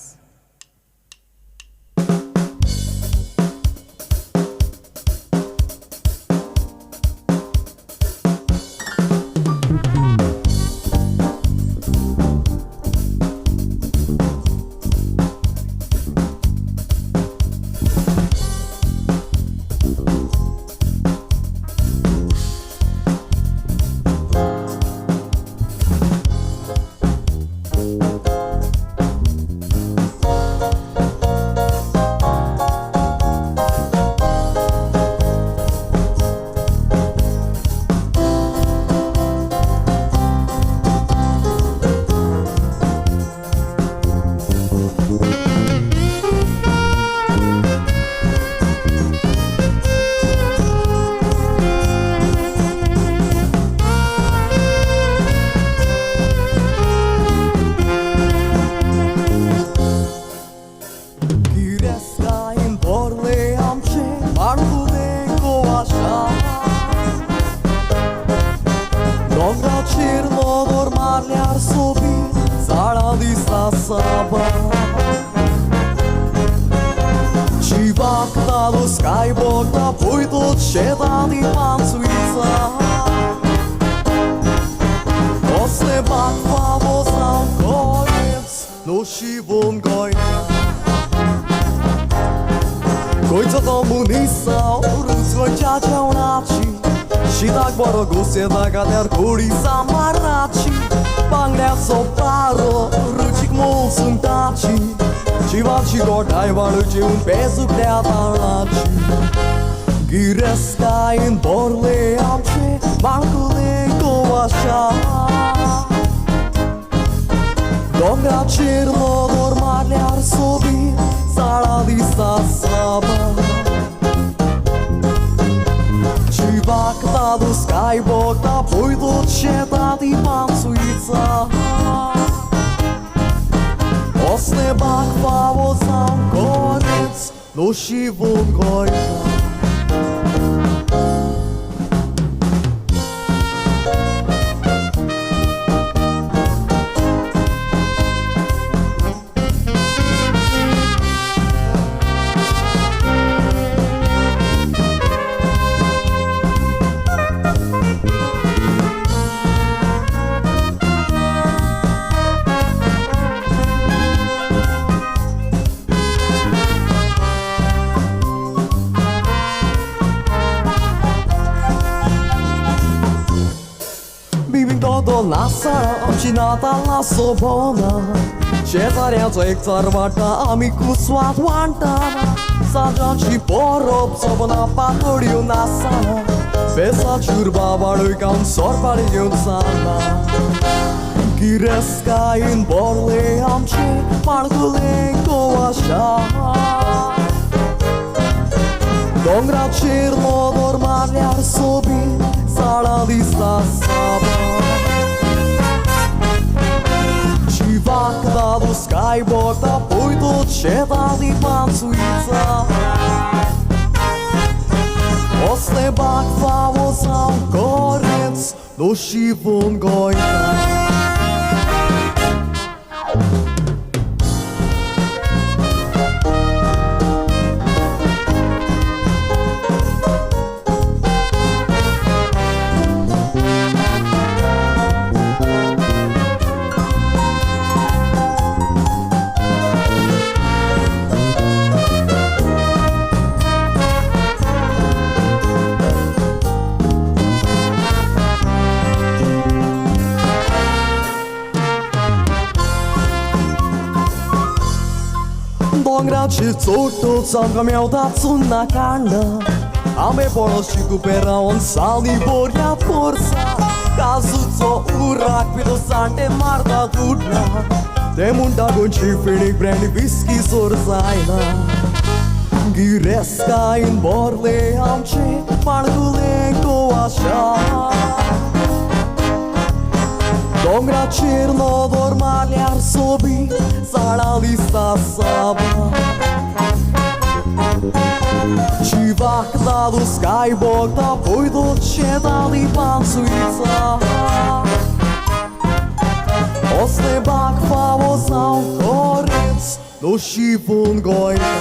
[SPEAKER 9] do skybok ta pójdą się tati pancuica Osne bakwało sam koniec no siwą gojka Nasara amcinata sobona शेजाऱ्याचा एक चरवाटा आम्ही कुसवात वांटाना साजांची पोरप सोबना पातोड्यो नासाना बेसा चुरबा वाळूय काम सोरपाडी घेऊन साना Gireskain borle आमचे पाळगुले गोवाशा डोंगराचेर लोदोर मारल्यार सोबी साळा दिसता साबा Dziwak do skybok ta pójdą się tati pancuica Osne bakwało sam koniec do siwą gojka Dongracie córto całka miał ta cunna kanda A me polości kupera on sali boria forza Cazu co urak pido sante marda dudna Te munda gonci finic brandy whisky sorzaina Gireska in borle amce pargulenko așa Dongracie lodor maliar sobi Sala lista saba Dziwak do skybok ta pójdą się tati pancuica Osne bakwało sam koniec do siwą gojka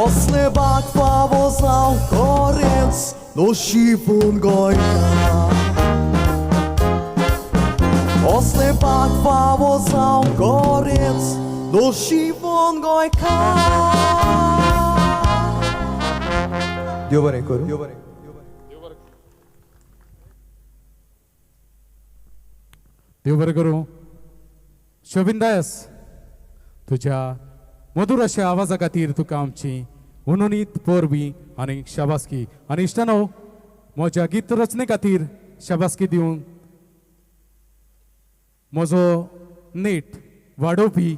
[SPEAKER 9] Osne bakwało sam koniec do siwą gojka Osne bakwało sam koniec do siwą gojka देव बरें करूं
[SPEAKER 1] देव बरें करूं शोभिंदास तुझ्या मधुर अशा आवाजा खातीर तुका आमची उनुनीत पोरबी आनी शाबासकी आनी इश्टानो म्हज्या गीत रचने खातीर शाबासकी दिवन म्हजो नीट वाडोवपी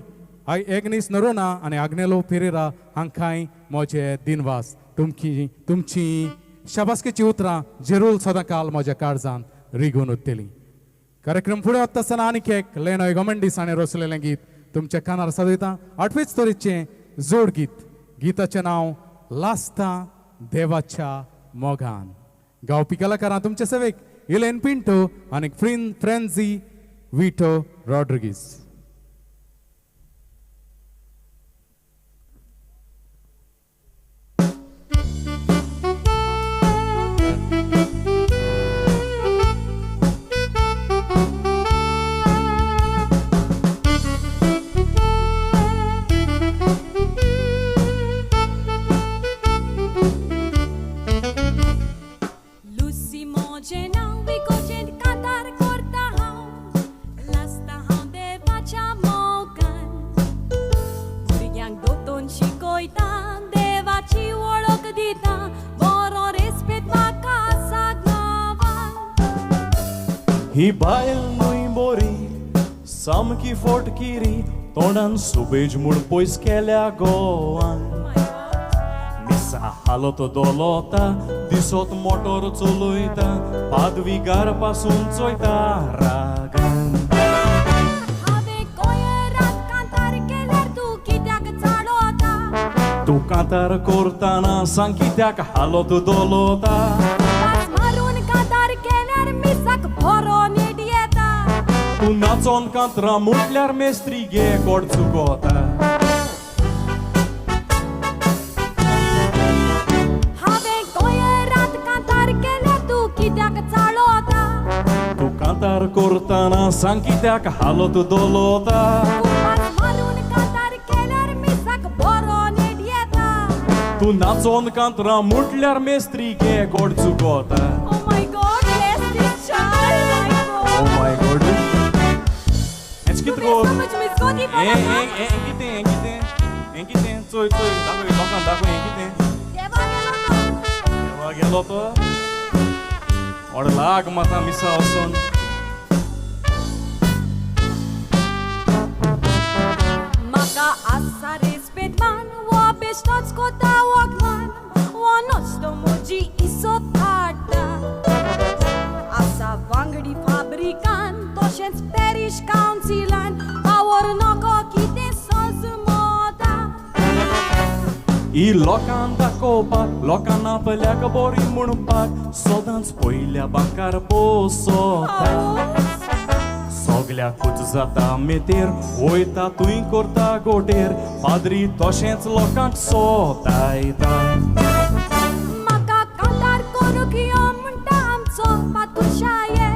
[SPEAKER 1] एग्नीस नरोना आनी आग्नेलो पेरेरा हांकांय म्हजे दिनवास तुमची शाबासकेची उतरां जरूर सदांकाल म्हज्या काळजांत रिगून उरतलीं कार्यक्रम फुडें वता आसतना आनीक एक लेनॉय गोमेंडीस हाणें रचलेलें गीत तुमच्या कानार सादयता 8वीच तरेचें जोड गीत गीताचें नांव लास्ता देवाच्या मोगान गावपी कलाकारां तुमचे सेवेक इलेन पिंटो आनी फ्रेंझी विटो रॉड्रिगीस
[SPEAKER 10] ही बायल न्हय बरी सामकी फोटकिरी तोंडान सुबेज म्हूण पयस केल्या गोवान मिसा हालत दोलोता दिसत मोटर चलयता पादविगार पासून चोयता रागान
[SPEAKER 2] हांवें कोयरात कांतार केल्यार तूं कित्याक चाळोता
[SPEAKER 10] तूं कांतार करताना सांग कित्याक हालत दोलोता
[SPEAKER 2] पास मारून कांतार केल्यार मिसाक बरो नीट येता
[SPEAKER 10] तूं नाचोन कांतरां म्हटल्यार मेस्त्री गे कोड चुकोता
[SPEAKER 2] हांवें कोयरात कांतार केल्यार तूं कित्याक चाळोता
[SPEAKER 10] तूं कांतार करताना सांग कित्याक हालत दोलोता
[SPEAKER 2] पास मारून कांतार केल्यार मिसाक बरो नीट येता
[SPEAKER 10] तूं नाचोन कांतरां म्हटल्यार मेस्त्री गे कोड चुकोता
[SPEAKER 2] Oh my God, bless this child,
[SPEAKER 10] oh
[SPEAKER 2] my
[SPEAKER 10] my God हेच
[SPEAKER 2] God.
[SPEAKER 10] कितें
[SPEAKER 2] So
[SPEAKER 10] गो
[SPEAKER 2] much misgodi
[SPEAKER 10] हें कितें चोय दाखय लोकांक दाखय हें कितें देवा गेलो तो लाग म्हाका मिसा वचून
[SPEAKER 2] म्हाका आसा रेस्पेद मान वो बेश्टोच कोता वगमान वो नसतो म्हजी इसत हाडटा आसा वांगडी फाब्रिकान तशेंच पॅरीश कावन्सिलान पावर नको कितें सजमोता
[SPEAKER 10] ही लोकांक दाखोवपाक लोकांक आपल्याक बरी म्हणपाक सदांच पयल्या बांकार पोसोता सगल्याकूच जाता मेतेर वयता तुय करता गोटेर पाद्री तशेंच लोकांक सोतायता
[SPEAKER 2] म्हाका कांतार करूंक यो म्हणटा आमचो पातुशाये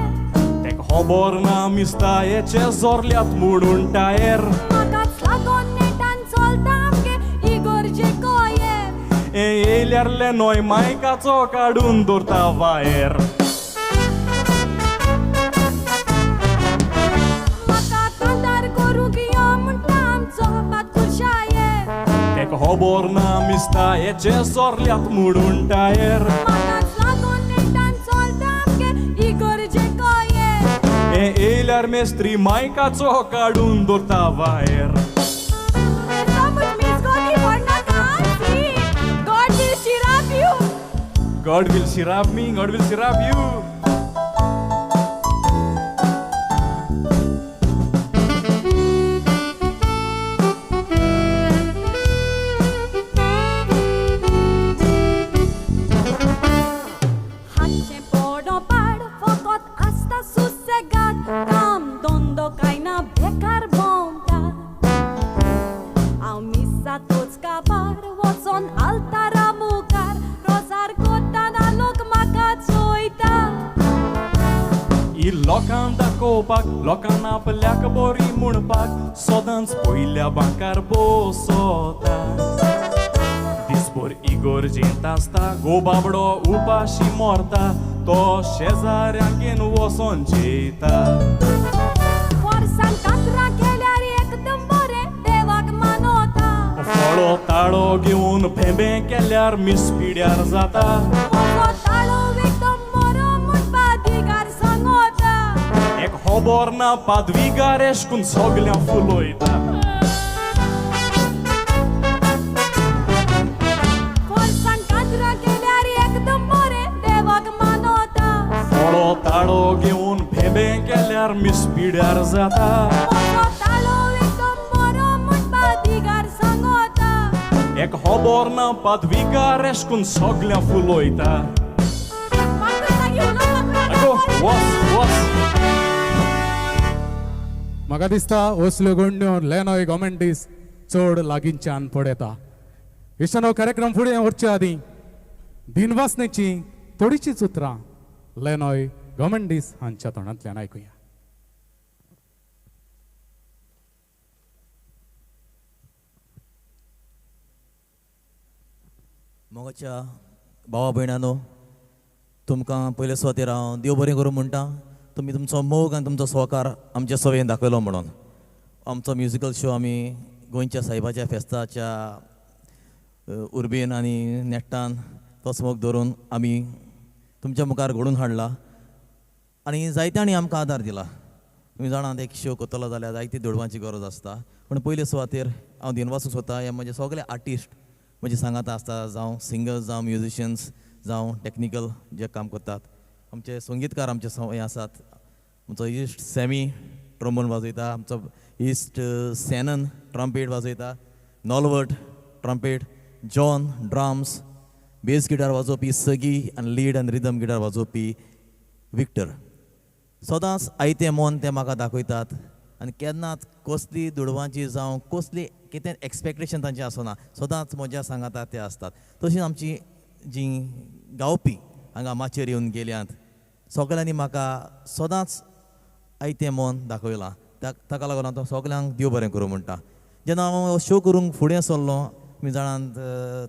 [SPEAKER 10] तेका खबर ना मिस्तायेचे जोरल्यात म्हणून टायर
[SPEAKER 2] म्हाकाच लागोन नेटान चलता आमगे इगोर्जे कोये
[SPEAKER 10] येयल्यार लेनोय मायकाचो काडून दवरता भायर
[SPEAKER 2] म्हाका कांतार करूंक यो म्हणटा आमचो पातुशाये
[SPEAKER 10] तेका खबर ना मिस्तायेचे जोरल्यात म्हणून टायर
[SPEAKER 2] म्हाकाच लागोन नेटान चलता आमगे इगोर्जे कोये
[SPEAKER 10] येयल्यार मेस्त्री मायकाचो काडून दवरता भायर God will shirap me, God will shirap you.
[SPEAKER 2] हातचें पोडो पाड फकत आसता सुसेगाद काम धंदो कांय ना बेकार भोंवता हांव मिसा तोच काबार वचोन आल्तारा मुखार रोजार कोत्ताना लोक म्हाका चोयता
[SPEAKER 10] ही लोकांक दाखोवपाक लोकांक आपल्याक बरी म्हणपाक सदांच पयल्या बांकार बसोता दिसभर इगोर्जेंत आसता गो बाबडो उपाशी मरता तो शेजाऱ्यांगेन वचोन जेयता
[SPEAKER 2] वर्सान कातरां केल्यार एकदम बरें देवाक मानोता
[SPEAKER 10] फळो ताळो घेवन फेंबे केल्यार मिसपिड्यार जाता
[SPEAKER 2] म्हजो ताळो एकदम बरो म्हणपा दिगार सांगोता
[SPEAKER 10] एक खबर ना पादविगार एशकून सगळ्यां फुलोयता
[SPEAKER 2] वर्सान कातरां केल्यार एकदम बरें देवाक मानोता
[SPEAKER 10] फळो ताळो घेवन फेंबे केल्यार मिसपिड्यार जाता
[SPEAKER 2] म्हजो ताळो एकदम बरो म्हणपा दिगार सांगोता
[SPEAKER 10] एक खबर ना पादविगार एशकून सगळ्यां फुलोयता आगो वच
[SPEAKER 1] म्हाका दिसता असल्यो गण्यो लेनॉय गॉमेंटीस चड लागींच्यान पडयता इशनो कार्यक्रम फुडें व्हरचे आदीं दिनवासनेची थोडीशींच उतरां लेनॉय गॉमेंडीस हांच्या तोंडांतल्यान आयकुया.
[SPEAKER 11] मोगाच्या भावा भयणानो तुमकां पयले सुवातेर हांव देव बरें करूं म्हणटा तुमी तुमचो मोग आनी तुमचो सहकार आमच्या सभेन दाखयलो म्हणून आमचो म्युजिकल शो आमी गोंयच्या सायबाच्या फेस्ताच्या उर्बेन आनी नेट्टान तोच मोग धरून आमी तुमच्या मुखार घडोवन हाडला आनी जायत्यांनी आमकां आदार दिला. तुमी जाणात एक शो करतलो जाल्यार जायती देडवांची गरज आसता पूण पयले सुवातेर हांव दिनवासूं सोदता हे म्हजे सगळे आर्टिस्ट म्हणजे सांगात आसता जावं सिंगर्स जावं म्युजिशियन्स जावं टॅक्निकल जे काम करतात आमचे संगीतकार आमचे हे आसात आमचो इश्ट सॅमी ट्रोंबोन वाजयता आमचो इश्ट सॅनन ट्रम्पेट वाजयता Nolbert trumpet John drums bass guitar वाजोवपी सगी आनी लीड आनी रिदम गिटार वाजोवपी विक्टर सदांच आयतें मन ते म्हाका दाखयतात आनी केन्नाच कसली दुडवांची जावं कसली कितें एक्सपेक्टेशन तांचें आसना सदांच म्हज्या सांगातात ते आसतात तशीच आमची जीं गावपी हांगा माचयेर येवन गेल्यांत सगळ्यांनी म्हाका सदांच आयतें मन दाखयलां ताका लागून हांव सगळ्यांक देव बरें करूं म्हणटा जेन्ना हांव शो करूंक फुडें सरलो तुमी जाणात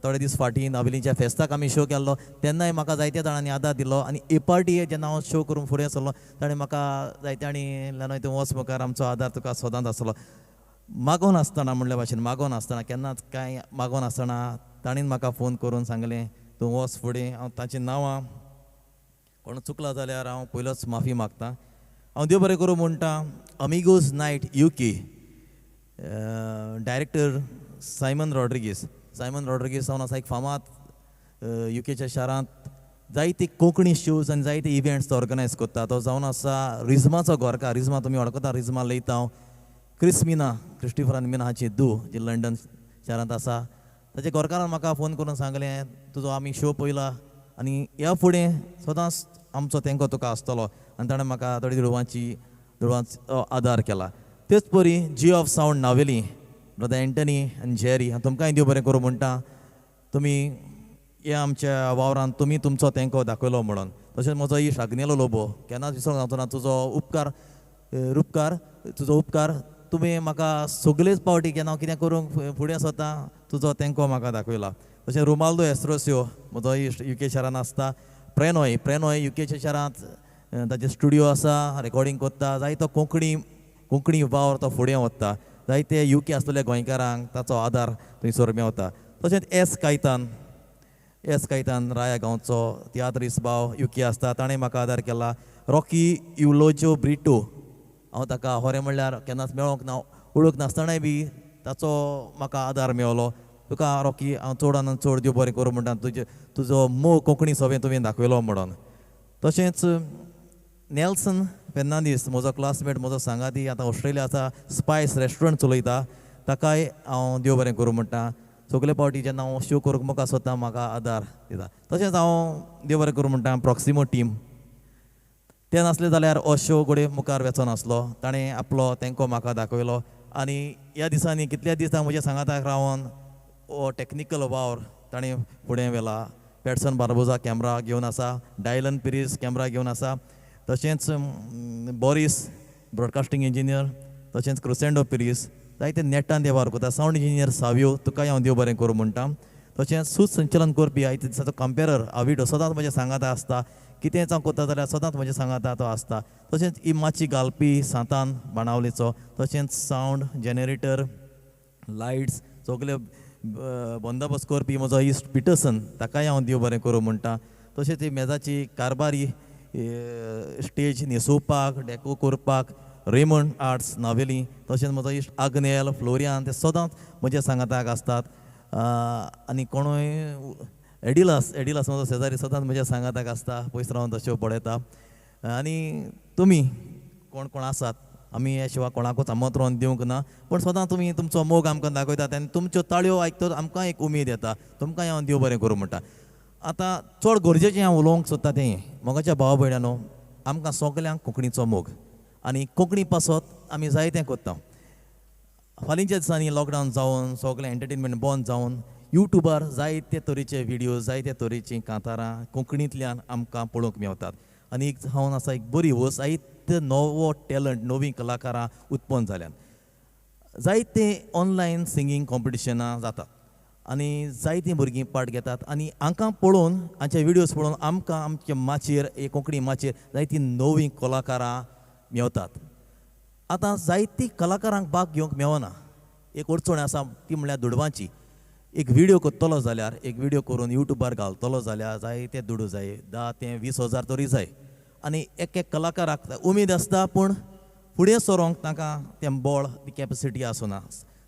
[SPEAKER 11] थोडे दीस फाटीं नावेलीच्या फेस्ताक आमी शो केल्लो तेन्नाय म्हाका जायत्या जाणांनी आदार दिलो आनी एपार्टी जेन्ना हांव शो करून फुडें सरलो ताणें म्हाका जायत्यांनी लेनोय तूं वच मुखार आमचो आदार तुका सदांच आसलो मागोवन आसतना म्हणल्या भाशेन मागोवन आसतना केन्नाच कांय मागोवन आसतना ताणीन म्हाका फोन करून सांगलें तूं वच फुडें हांव ताचीं नांवां कोण चुकला जाल्यार हांव पयलोच माफी मागतां हांव देव बरें करूं म्हणटा Amigos Night UK director Simon Rodrigues जावन आसा एक फामाद UKच्या शारांत जायते कोंकणी शोज आनी जायते इव्हेंट्स तो ऑर्गनायज करता तो जावन आसा रिझमाचो गोरकार रिझमा तुमी वळखता रिझमा लयता हांव क्रिस मिना क्रिस्टिफर मिना हाची धूव जी लंडन शारांत आसा ताच्या गोरकारान म्हाका फोन करून सांगलें तुजो आमी शो पळयला आनी ह्या फुडें सदांच आमचो तेंको तुका आसतलो आनी ताणें म्हाका थोडी दुडवांचो आदार केला तेच परी G of Sound Navelim brother Anthony आनी जेरी तुमकांय देव बरें करूं म्हणटा तुमी ह्या आमच्या वावरांत तुमी तुमचो तेंको दाखयलो म्हणून तशेंच म्हजो इश्ट आग्नेलो लोबो केन्नाच विसरूंक जावचो ना तुजो उपकार तुमी म्हाका सगळेच पावटी केन्ना हांव कितें करूंक फुडें सरता तुजो तेंको म्हाका दाखयला तशें रोमाल्दो एस्ट्रोसियो म्हजो इश्ट UK शारांत आसता प्रेनॉय UKच्या शारांत ताचे स्टुडियो आसा रेकॉर्डिंग करता जायतो कोंकणी वावर तो फुडें व्हरता जायते UK आसलेल्या गोंयकारांक ताचो आदार थंयसर मेवता तशेंच एस कायतान राया गांवचो तियात्र इसबाव UK आसता ताणें म्हाका आदार केला रॉकी युलोजो ब्रिटो हांव ताका होरें म्हणल्यार केन्नाच मेळोंक ना वळख नासतनाय बी ताचो म्हाका आदार मेवलो तुका रॉकी हांव चड आनी चड देव बरें करूं म्हणटा तुजो मोग कोंकणी सभेन तुवें दाखयलो म्हणून तशेंच नेल्सन फेर्नांदीस म्हजो क्लासमेट म्हजो सांगाती आतां ऑस्ट्रेलिया आसा स्पायस रेस्टॉरंट चलयता ताकाय हांव देव बरें करूं म्हणटा सगळे पावटी जेन्ना हांव शो करूंक म्हाका स्वता म्हाका आदार दिता तशेंच हांव देव बरें करूं म्हणटा प्रॉक्सिमो टीम ते नासले जाल्यार हो शो घोडये मुखार वेचो नासलो ताणें आपलो तेंको म्हाका दाखयलो आनी ह्या दिसांनी कितल्या दीस म्हज्या सांगाताक रावन हो टॅक्निकल वावर ताणें फुडें व्हेला पॅटसन बार्बोजा कॅमेरा घेवन आसा डायलन पिरीस कॅमेरा घेवन आसा तशेंच बॉरीस ब्रॉडकास्टींग इंजिनियर तशेंच क्रुसेंडो पिरीस जायते नेटान वेव्हार करता सावंड इंजिनियर सावियो तुकाय हांव देव बरें करूं म्हणटा तशेंच सुसंचलन करपी आयज दिसाचो कंपेरर आविडो सदांच म्हज्या सांगाता आसता कितेंय हांव करता जाल्यार सदांच म्हज्या सांगाता तो आसता तशेंच ही मातशी घालपी सांतान बाणावलेचो तशेंच सावंड जेनेरेटर लायट्स सगळे बंदोबस्त करपी म्हजो इश्ट पिटरसन ताकाय हांव देव बरें करूं म्हणटा तशेंच ही मेजाची कारबारी स्टेज न्हेसोवपाक डॅको करपाक रेमंड आर्ट्स नावेली तशेंच म्हजो इश्ट आग्नेल फ्लोरियान ते सदांच म्हज्या सांगाताक आसतात आनी कोणूय एडिलास म्हजो शेजारी सदांच म्हज्या सांगाताक आसता पयस रावन तश्यो पळयता आनी तुमी कोण आसात आमी हे शिवाय कोणाकूच आमंत्रण दिवंक ना पण सदांच तुमी तुमचो मोग आमकां दाखयतात आनी तुमच्यो ताळयो आयकतच आमकां एक उमेद येता तुमकांय हांव देव बरें करूं म्हणटा आतां चड गरजेचें हांव उलोवंक सोदता तें मोगाच्या भावा भयणानो आमकां सगल्यांक कोंकणीचो मोग आनी कोंकणी पासत आमी जायतें करता फालींच्या दिसांनी लॉकडावन जावन सगळें एंटरटेनमेंट बंद जावन युट्यूबार जायते तरेचे व्हिडिओ जायते तरेचीं कांतारां कोंकणींतल्यान आमकां पळोवंक मेवतात आनी जावन आसा एक बरी वस्त जायते नवो टॅलंट नवीं कलाकारां उत्पन्न जाल्यात जायते ऑनलायन सिंगींग कॉम्पिटिशनां जातात आनी जायतीं भुरगीं पार्ट घेतात आनी हांकां पळोवन हांचे व्हिडियोज पळोवन आमकां आमचे माचयेर कोंकणी माचयेर जायतीं नवीं कलाकारां मेवतात आतां जायतीं कलाकारांक भाग घेवंक मेवना एक अडचण आसा ती म्हणल्यार दुडवांची एक व्हिडिओ करतलो जाल्यार एक व्हिडिओ करून युट्यूबार घालतलो जाल्यार जायते दुडू जाय 10 ते 20 हजार तरी जाय आनी एक कलाकाराक उमेद आसता पूण फुडें सरोंक तांकां तें बळ ती कॅपेसिटी आसना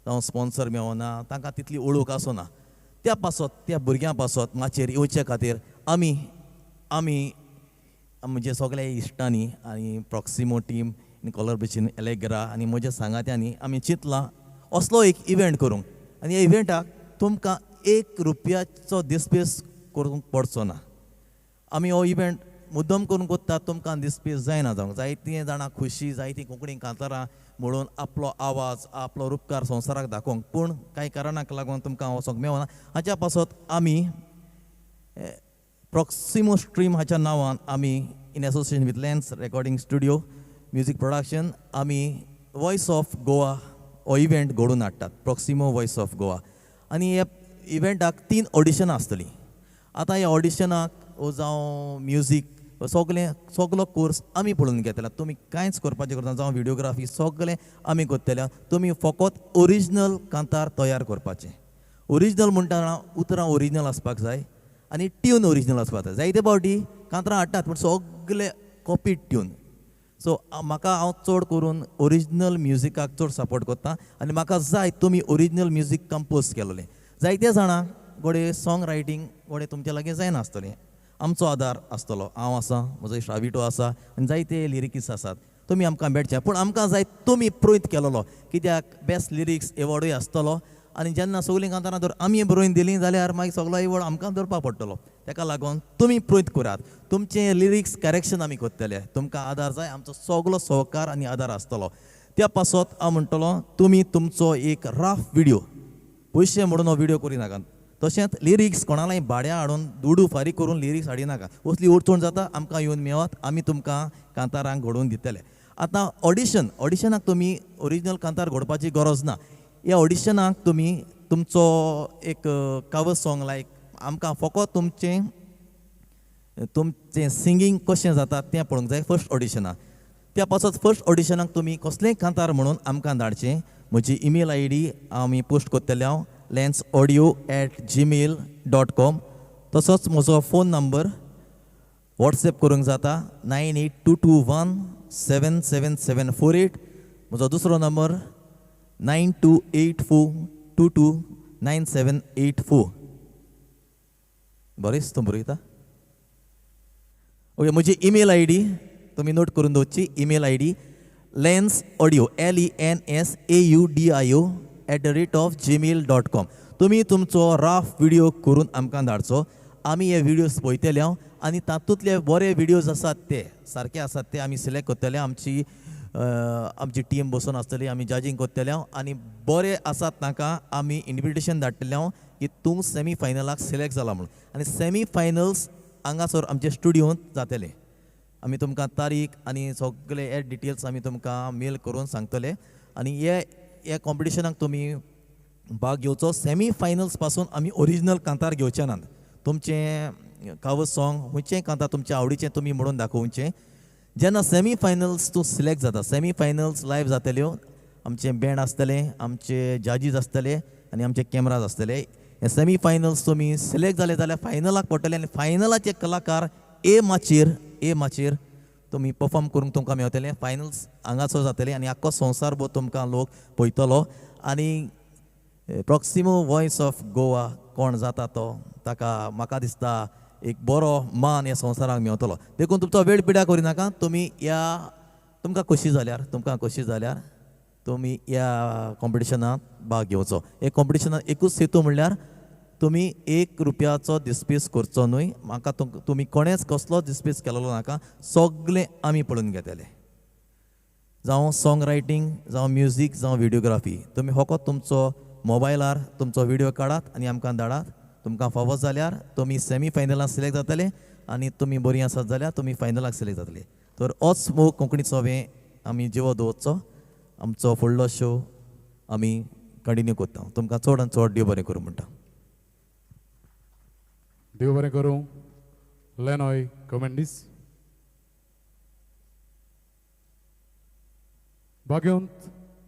[SPEAKER 11] जावं स्पॉन्सर मेवना तांकां तितली ओळख आसना त्या पासत त्या भुरग्यां पासत माचेर येवचे खातीर आमी आमी म्हणजे सगळ्या इश्टांनी आनी प्रॉक्सिमो टीम कॉलर बिचीन एलेग्रा आनी म्हज्या सांगात्यांनी आमी चिंतलां असलो एक इव्हेंट करूंक आनी ह्या इव्हेंटाक तुमकां 1 रुपयाचो दिसपेस करूंक पडचो ना. आमी हो इव्हेंट मुद्दम करून कोत्तात तुमकां दिसपेस जायना जावंक. जायतीं जाणां खुशी जायतीं कोंकणी कांतारां म्हणून आपलो आवाज आपलो उपकार संवसाराक दाखोवंक, पूण कांय कारणाक लागून तुमकां वचोंक मेळना. हाच्या पासत आमी प्रॉक्सिमो स्ट्रीम हाच्या नांवान आमी in association with lens recording studio music production आमी वॉयस ऑफ गोवा हो इव्हेंट घडोवन हाडटात. Proximo voice of Goa. आनी ह्या इव्हेंटाक 3 ऑडिशनां आसतलीं. आतां ह्या ऑडिशनाक जावं म्युजीक सगळो कोर्स आमी पळोवन घेतला. तुमी कांयच करपाचें करना. जावं व्हिडिओग्राफी सगळें आमी कोत्तल्या. तुमी फकत ओरिजिनल कांतार तयार करपाचें. ओरिजिनल म्हणटाना उतरां ओरिजिनल आसपाक जाय आनी ट्यून ओरिजिनल आसपाक जाय. जायते फावटी कांतरां हाडटात पूण सगळे कॉपी ट्यून. सो म्हाका हांव चड करून ओरिजिनल म्युजिकाक चड सपोर्ट करता आनी म्हाका जाय तुमी ओरिजिनल म्युजीक कंपोज केलोलें. जायत्या जाणांक गोडे सॉंग रायटींग गोडे तुमचे लागीं जायनासतलें. आमचो आदार आसतलो. हांव आसा, म्हजो इश्ट राविटो आसा आनी जायते लिरिकिस्ट आसात. तुमी आमकां मेळचे. पूण आमकां जाय तुमी प्रोयत केलोलो, कित्याक बेस्ट लिरिक्स एवॉर्डूय आसतलो आनी जेन्ना सगळीं कांतारां जर आमी बरोवन दिलीं जाल्यार मागीर सगळो एवॉर्ड आमकां धरपा पडटलो. ताका लागून तुमी प्रोयत करात. तुमचें लिरिक्स करेक्शन आमी कोत्तले. तुमकां आदार जाय, आमचो सगळो सहकार आनी आदार आसतलो. त्या पासत हांव म्हणटलो तुमी तुमचो एक रफ व्हिडिओ पयशे म्हणून हो व्हिडिओ करी नाकात. तशेंच लिरिक्स कोणालाय भाड्या हाडून दुडू फारीक करून लिरिक्स हाडिनाका. असली अडचण जाता आमकां येवन मेळत, आमी तुमकां कांतारांक घडोवन दितले. आतां ऑडिशनाक तुमी ओरिजिनल कांतार घडपाची गरज ना. ह्या ऑडिशनाक तुमी तुमचो एक कवर सॉंग लायक आमकां फकत तुमचें सिंगींग कशें जाता तें पळोवंक जाय फर्स्ट ऑडिशनाक. त्या पासत फर्स्ट ऑडिशनाक तुमी कसलेंय कांतार म्हणून आमकां धाडचें. म्हजी ईमेल ID आमी पोस्ट कोत्तले हांव lensaudio@gmail.com. तसोच म्हजो फोन नंबर वॉट्सॅप करूंक जाता 9822177748. म्हजो दुसरो नंबर 9284229784. बरेंच तो बरयता. ओके, म्हजी ईमेल ID तुमी नोट करून दवरची. Email ID lensaudio lensaudio@gmail.com. तुमी तुमचो रफ व्हिडिओ करून आमकां धाडचो. आमी हे व्हिडिओज पळयतले आनी तातूंतले बरे व्हिडिओज आसात ते सारके आसात ते आमी सिलेक्ट करतले. आमची टीम बसून आसतली. आमी जजींग करतले आनी बरे आसात ताका आमी इन्विटेशन धाडटले की तूं सेमी फायनलाक सिलेक्ट जाला म्हणून. आनी सेमी फायनल्स हांगासर आमचे स्टुडिओंत जातले. आमी तुमकां तारीख आनी सगळे हे डिटेल्स आमी तुमकां मेल करून सांगतले. आनी हे कॉम्पिटिशनाक तुमी भाग घेवचो. सेमी फायनल्स पासून आमी ओरिजिनल कांतार घेवचे नात. तुमचें कवर सॉंग खंयचेंय कांतार तुमच्या आवडीचें तुमी म्हणून दाखोवचें. जेन्ना सेमी फायनल्स तूं सिलेक्ट जाता, सेमी फायनल्स लायव्ह जातल्यो. आमचे बँड आसतले, आमचे जजीस आसतले आनी आमचे कॅमेराज आसतले. हे सेमी फायनल्स तुमी सिलेक्ट जाले जाल्यार फायनलाक पडटले आनी फायनलाचे कलाकार ए माचेर तुमी परफॉर्म करूंक तुमकां मेळटले. फायनल्स हांगासर जातले आनी आख्खो संवसारभर तुमकां लोक पळयतलो. आनी प्रॉक्सिमो वॉयस ऑफ गोवा कोण जाता तो ताका म्हाका दिसता एक बरो मान ह्या संवसाराक मेळटलो. देखून तुमचो वेळ पिड्यार करिनाका. तुमी तुमकां खोशी जाल्यार तुमी ह्या कॉम्पिटिशनांत भाग घेवचो. हे कॉम्पिटिशनांत एकूच हेतू म्हणल्यार तुमी 1 रुपयाचो दिसपेस करचो न्हय. म्हाका तुमी कोणेच कसलो दिसपेस केलेलो नाका. सगळें आमी पळोवन घेतले. जावं सॉंग रायटींग, जावं म्युजीक, जावं व्हिडिओग्राफी. तुमी फकत तुमचो मोबायलार तुमचो व्हिडिओ काडात आनी आमकां धाडात. तुमकां फावो जाल्यार तुमी सेमी फायनलाक सिलेक्ट जातले आनी तुमी बरीं आसात जाल्यार तुमी फायनलाक सिलेक्ट जातले. तर होच मोग कोंकणीचो आमी जिवो दवरचो. आमचो फुडलो शो आमी कंटिन्यू करता. तुमकां चड आनी चड देव बरें करूं म्हणटा.
[SPEAKER 1] देव बरें करूं. लेनॉय गोमेंडीस. भाग्यवंत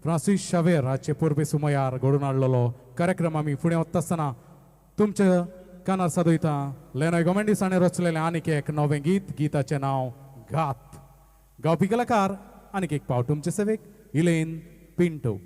[SPEAKER 1] फ्रांसीस शावेर हाचे परबे सुमयार घडोवन हाडलेलो कार्यक्रम आमी फुडें वता आसतना तुमच्या कानार सादयता लेनॉय गोमेंडीस हाणें रचलेलें आनीक एक नवें गिताचें नांव घात. गावपी कलाकार आनीक एक पावट तुमचे सेवेक इलेन पिंटो.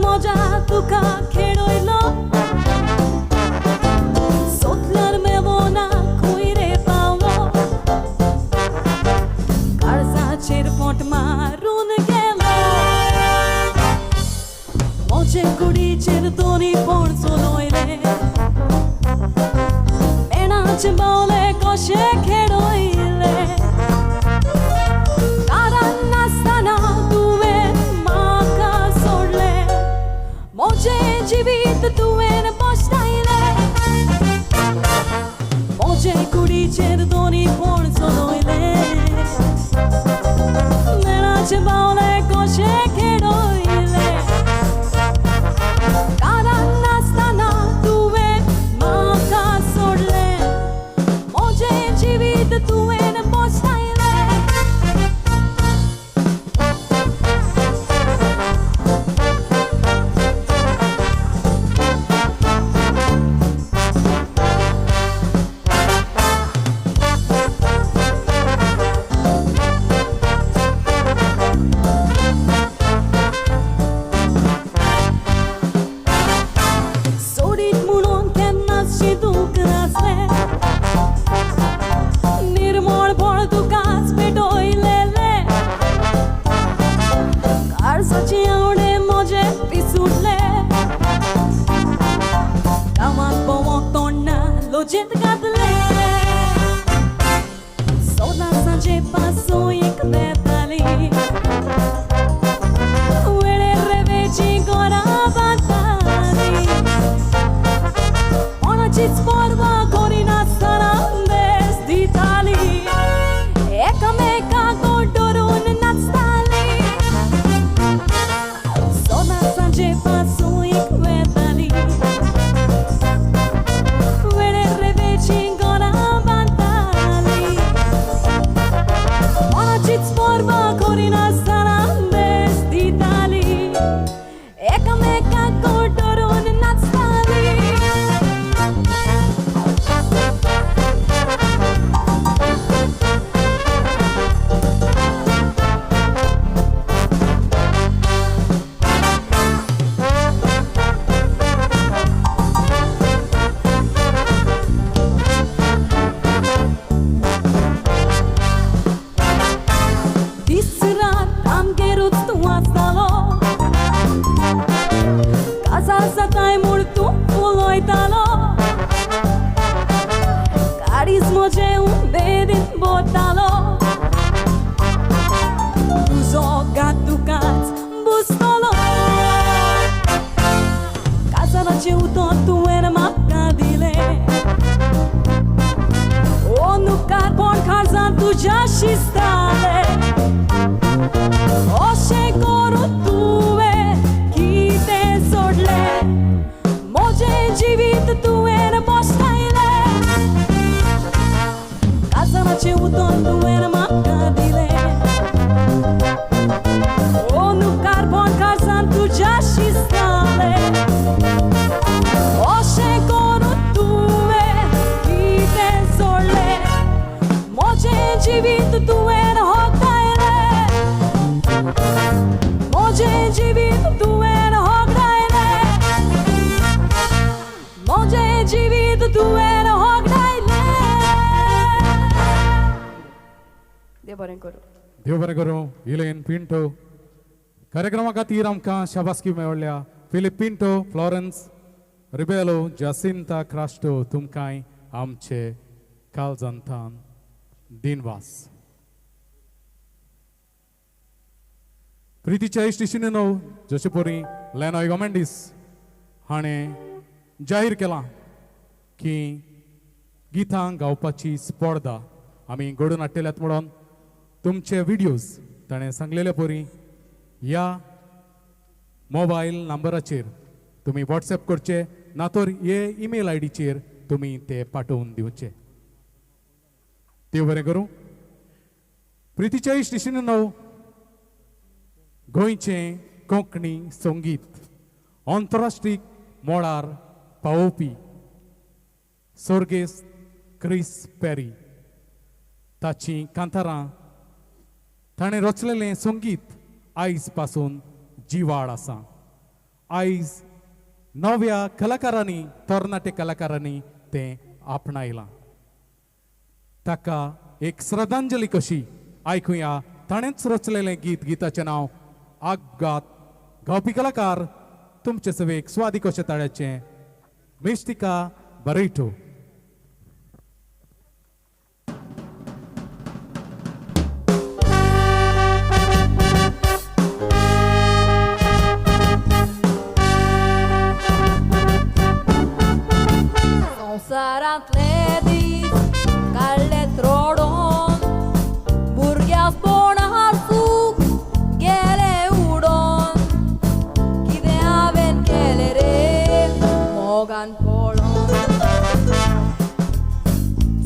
[SPEAKER 2] मजा तुका खेळयलो सोतल्यार मेवना खूय रे पावलो काळजाचेर पोट मारून गेलो मोजे कुडीचेर दोनी पोण चलोयले मेणाचे बावले कशे खेळयले कारण नासतना तुवें म्हाका सोडले मोजे जिवीत तुवें बोसतायले मोजे कुडीचेर दोनी पोण चलोयले मेणाचे बावले कशे खेळयले कारण नासतना तुवें म्हाका सोडले मोजे जिवीत तुवें बोसतायले सोडीत म्हणून केन्नाच शितूक नासले निर्मळपण तुकाच पेटयलेले काळजाची आवडे म्हजे पिसुटले कामाक बोवंक तोंडा लोचेत घातले सोदा सांजे पासून एक बेताली वेळेर रेवेची घरां बांदताली कोणाचीच पर्वा करिनासतना बेस दिताली एकामेकाक धरून नाचताली सोदा सांजे पासून एक वेताली वेळेर रेवेची घरां बांदताली कोणाचीच पर्वा करिनासतना बेस दिताली एकामेकाक धरून नाचताली दीस रात आमगेरूच तूं आसतालो काजार जाताय म्हूण तूं उलयतालो काडीज म्हजे उबेदीन भोंवतालो तुजो गात तुकाच बुजतलो काजाराचें उतर तुवें म्हाका दिलें ओ नुकारपण काळजांत तुज्या शिजतालें अशें करून तुवें कितें सोडलें म्हजें जिवीत तुवें बोसतायलें काजाराचें उतर तुवें म्हाका दिलें ओ नुकारपण काळजांत तुज्या शिजतालें अशें करून तुवें कितें सोडलें म्हजें जिवीत तुवें होगडायलें म्हजें जिवीत तुवें होगडायलें म्हजें जिवीत तुवें होगडायलें देव बरें करूं
[SPEAKER 1] देव बरें करूं इलेन पिंटो कार्यक्रमा खातीर आमकां शाबासकी मेळ्ळ्या फिलिप पिंटो फ्लॉरन्स रिबेलो जासिंता क्रास्टो तुमकांय आमचे काळजांतान दिनवास प्रितीच्या इश्टिशिनीनो जशे परी लेनॉय गोमेंडीस हाणें जाहीर केलां की गितां गावपाची स्पर्धा आमी घडोवन हाडटल्यात म्हणून तुमचे व्हिडिओज ताणें सांगलेले परी ह्या मोबायल नंबराचेर तुमी व्हॉट्सॲप करचे ना तर हे ईमेल आयडीचेर तुमी ते पाठोवन दिवचे देव बरें करूं प्रितीच्या इश्टिशिनीनो गोंयचें कोंकणी संगीत आंतरराष्ट्रीय मोळार पावोवपी सर्गेस्त क्रिस पेरी ताची कांतारां ताणें रचलेलें संगीत आयज पासून जिवाड आसा आयज नव्या कलाकारांनी तरणाटे कलाकारांनी ते आपणायलां ताका एक श्रद्धांजली कशी आयकुया ताणेंच रचलेलें गीत गिताचें नांव आगात गावपी कलाकार तुमचे सवेक स्वादी कशे ताळ्याचें मिस्टिका बरेटो
[SPEAKER 2] संवसारांतले दीस काडले त्रोडोन भुरग्याक पोणार सूख गेले उडोन कितें हांवें केलें रे मोगान पळोवन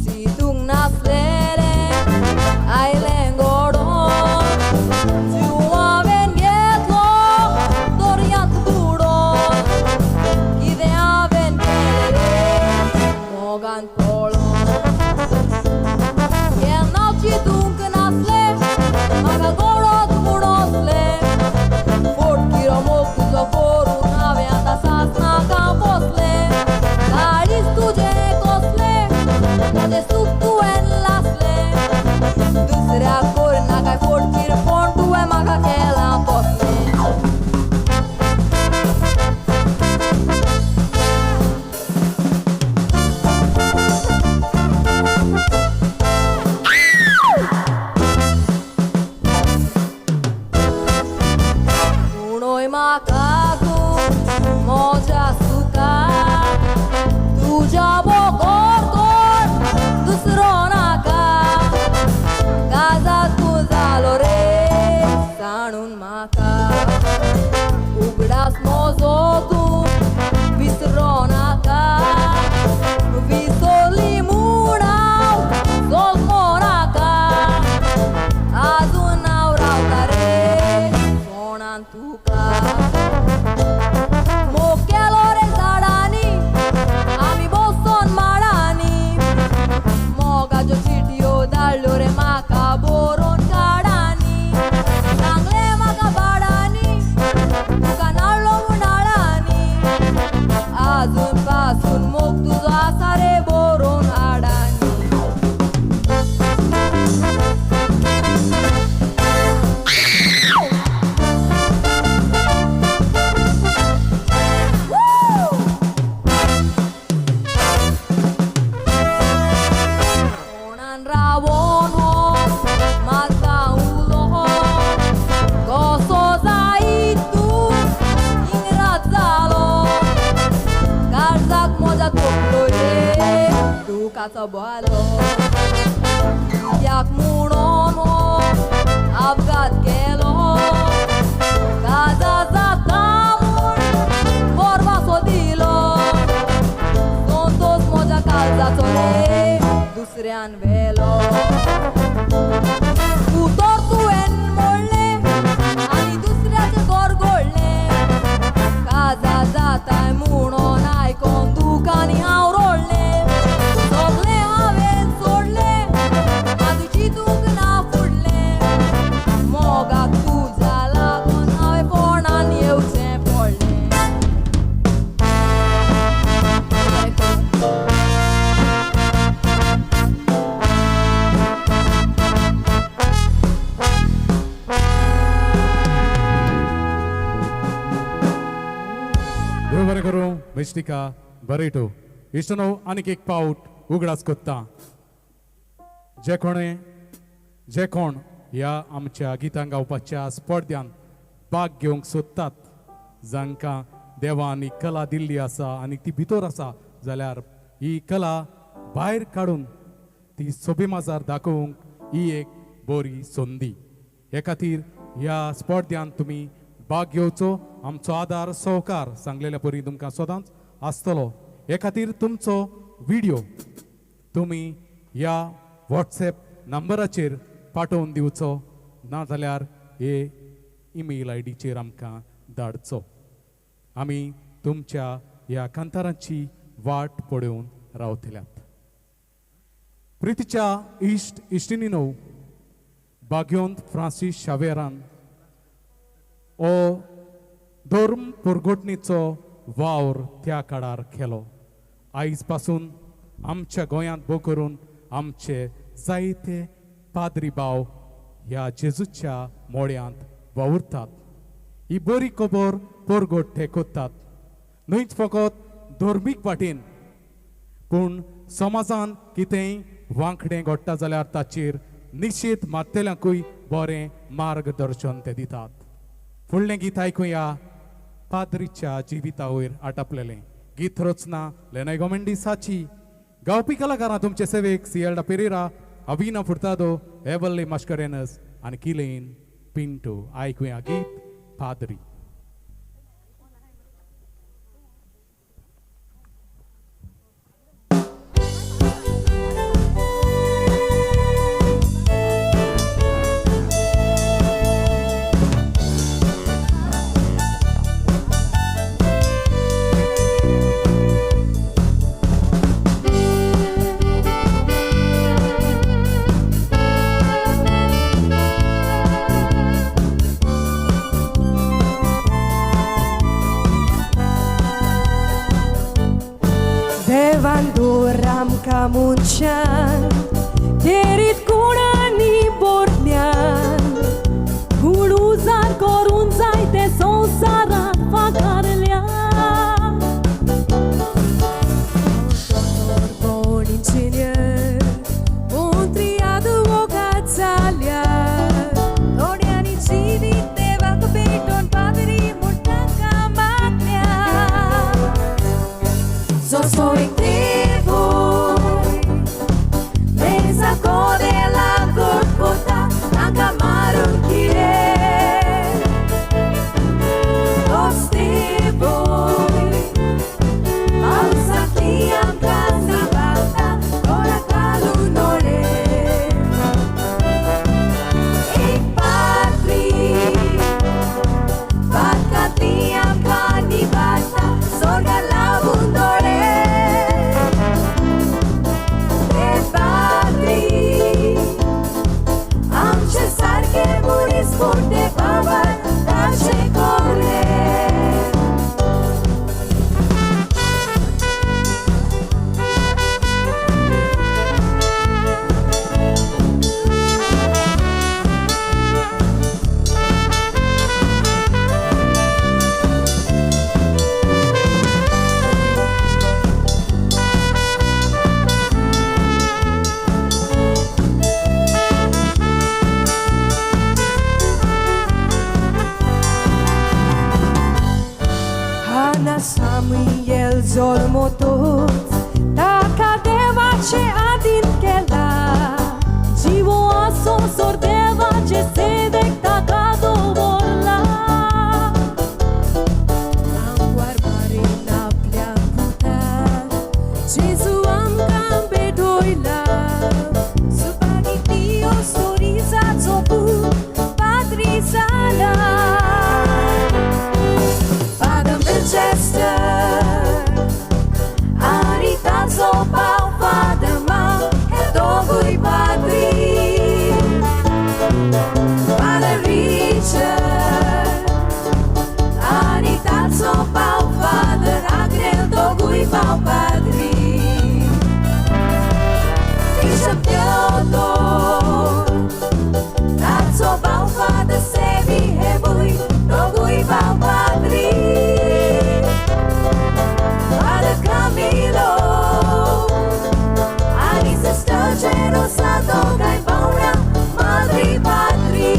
[SPEAKER 2] चिंतूंक नासलेलें आयलें घडोवन जीव हांवें घेतलो दर्यांत बुडोवन कितें हांवें केलें रे मोगान पळोवन केन्ना चिंतूंक नासलें म्हाका गळोत म्हणसलें फोटकिरो मोग तुजो करून हांवें आतां सासनाका बसलें गाडीच तुजें कसलें म्हजें सूख तुवें लासलें दुसऱ्याक करना काय फोटकिरपण तुवें म्हाका केलां तसलें उणोय म्हाका तूं म्हज्या सुखाक तुज्या बोगोर कोण दुसरो नाका काजात तूं जालो रे जाणून म्हाका उगडास म्हजो तूं विसरो नाका विसरली म्हूण हांव जल्मो नाका आजून हांव रावता रे कोणान तुका मोग केलो रे झाडांनी आमी बसोन माडांनी मोगाच्यो चिटयो धाडल्यो रे म्हाका बरोवन काडांनी सांगलें म्हाका बाडांनी तुका नाडलो उनाळ्यांनी आजून पासून मोग तुजो आसा रे बरोवन हाडांनी कोणान रावोन हो म्हाका उलो कसो जायत तूं इंग्रज जालो काळजाक म्हज्या तोपलो रे दुखाचो बोलो कित्याक म्हणून हो अपघात केलो काजा जाता म्हूण बोरवासो दिलो संतोष म्हज्या काळजाचो रे दुसऱ्यान व्हेलो तूं तर तुवें मोडलें आनी दुसऱ्याचें घर घोडलें काजा जाताय म्हणून आयकोन दुखांनी हांव रोडलें सगलें हांवें सोडलें आनी चिंतूंक ना फुडलें मोगाक तुज्या लागून हांवें कोणान येवचें पडलें
[SPEAKER 1] देव बरें करूं मिस्टिका बरेटो इश्ट न्हू आनीक एक पावट उगडास कोत्ता जे कोण ह्या आमच्या गितां गावपाच्या स्पर्धांत भाग घेवंक सोदतात जांकां देवान ही कला दिल्ली आसा आनी ती भितर आसा जाल्यार ही कला भायर काडून ती सोबी माजार दाखोवंक ही एक बरी संदी हे खातीर ह्या स्पर्धांत तुमी भाग घेवचो आमचो आदार सहकार सांगलेल्या परी तुमकां सदांच आसतलो हे खातीर तुमचो व्हिडिओ तुमी ह्या व्हॉट्सॅप नंबराचेर पाठोवन दिवचो नाजाल्यार हे ईमेल आयडीचेर आमकां धाडचो आमी तुमच्या ह्या कांतारांची वाट पळोवन रावतल्यात प्रितीच्या इश्ट इश्टिनीनो बाग्योंत फ्रांसीस शावेरान ओ धर्म परगोटणीचो वावर त्या काळार केलो. आयज पासून आमच्या गोंयांत भोव करून आमचे जायते पाद्री भाव ह्या जेजूच्या मोळ्यांत वावुरतात. ही बरी खबर परगोट ते कोत्तात. न्हयच फकत धर्मीक वाटेन पूण समाजान कितेंय वांकडें घडटा जाल्यार ताचेर निश्चित मारतेल्यांकूय बरें मार्गदर्शन ते दितात. फुडलें गीत आयकुया पाद्रीच्या जिविता वयर आटापलेलें गीत रचना लेनॉय गोमेंडिसाची. गावपी कलाकारां तुमचे सेवेक सिएल्डा पेरेरा, अविना फुर्तादो, एवल्ले मास्करेनस आनी किलेन पिंटो. आयकुया गीत पाद्री.
[SPEAKER 2] Devandoram kamunchan Kerit kunani bortlian Guluza korunzai te sonsarat fakarlia Doctor, bon ingenier Un triadu vocațalia Doniani civit deva capiton padri multanca maglia Soy voi Mesa code la corpota Anca marunchire Toste voi Pausa cliam casa bata Ora calunore E patri Vacatiam canibata Sorga la bundore Spune baba, tace corre Samuel Zolmotot Taka deva ce adin kela Jivo aso sordeva ce sedek taka dovorla Am guarbare na pleacuta Jesu am cambe doila Supagitio storiza zobu patrizala Manchester Anita Zopau Fadama E dovui padri Father Richard Anita Zopau Father Agrel dovui pau padri Bishop Theodore Zopau Father Sevi Hebui dovui pau padri Camilo Ani sister Jerusalem Gai Paula Madri Patri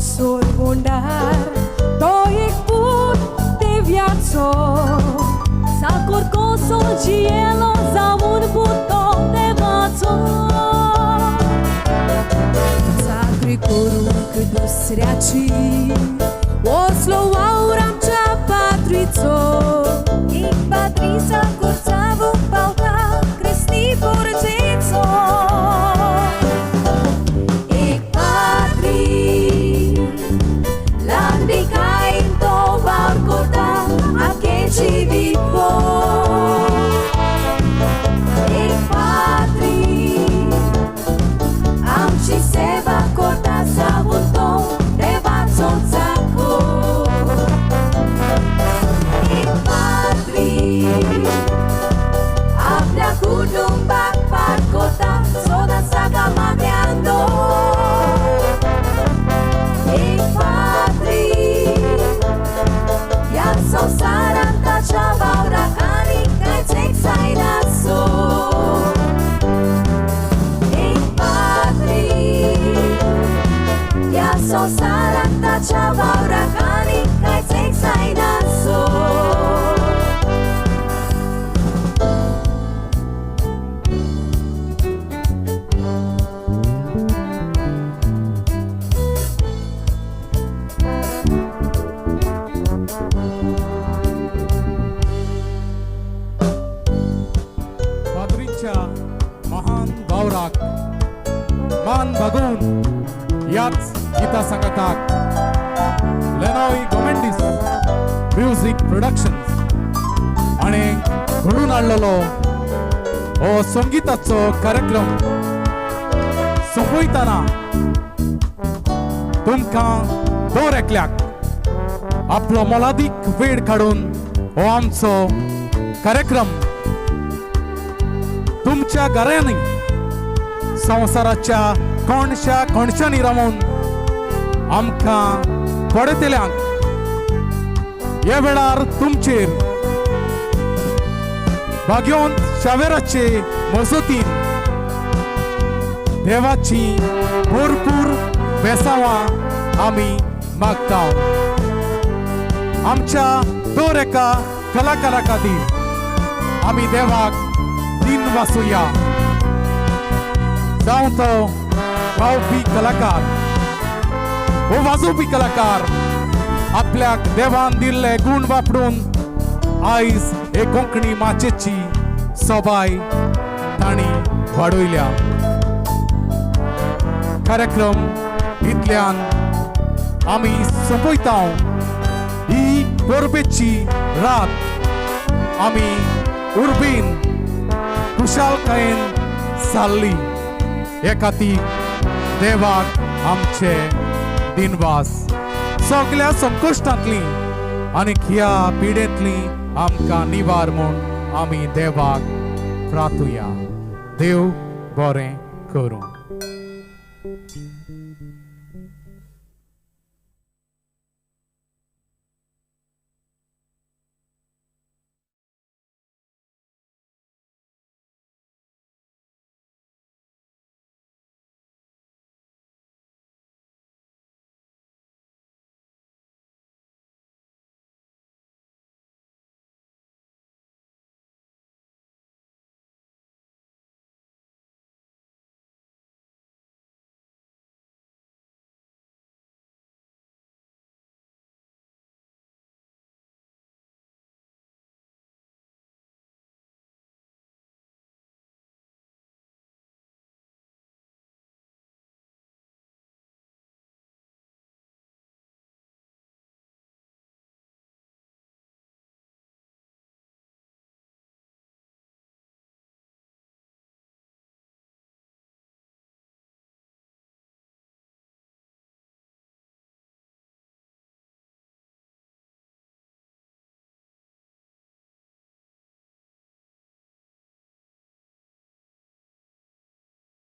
[SPEAKER 2] Sul bundar Toic put de viață Sa corcoso cielo Sa un puto de vață Sa cricurul cât o sreaci वसलो वावर आमच्या पात्रीचो एक पात्रीचा कुर्चावो पावता क्रिस्ती पोरचेचो एक पात्री लांडी काय तो वावर कोता आखे जिवीत एक पात्री आमची सेवा कोता सावून तो देवाचो जागो एक पात्री आपल्या कुटुंबाक पाठ कोता सोदात जागा मागयांदो एक पात्री या संसारांत ताच्या वावराक आनी कांयच एकसायनासो एक पात्री या संसारांत ताच्या वावराक आनी कांयच एकसायनासो
[SPEAKER 1] पाद्रीच्या महान वावराक मान बघून याच गीता संगताक लेनॉय गोमेंडिस म्युझिक प्रोडक्शन्स आणि घडून हाडलेलो हो संगीताचो कार्यक्रम सोंपयतना तुमकां दर एकल्याक आपलो मोलादीक वेळ काडून हो आमचो कार्यक्रम तुमच्या घरांनी संवसाराच्या कोणशा कोणशांनी रावून आमकां पडयतल्यांक ह्या वेळार तुमचेर भाग्योंत शावेराचे मजतीन देवाची भरपूर बेसावां आमी मागता आमच्या दर एका कलाकारा खातीर आमी देवाक दिन वासुया जावं तो गावपी कलाकार वो वाजोवपी कलाकार आपल्याक देवान दिल्ले गुण वापरून आयज हे कोंकणी माचयेची सोबाय तांणी वाडयल्या कार्यक्रम इतल्यान आमी सोंपयता ही गरबेची रात आमी उर्बेन खुशालकायेन सारली हे खातीर देवाक आमचे दिनवास सगळ्या संकश्टांतली आनी ह्या पिडेंतली आमकां निवार म्हूण आमी देवाक प्रार्थुया देव बरें करूं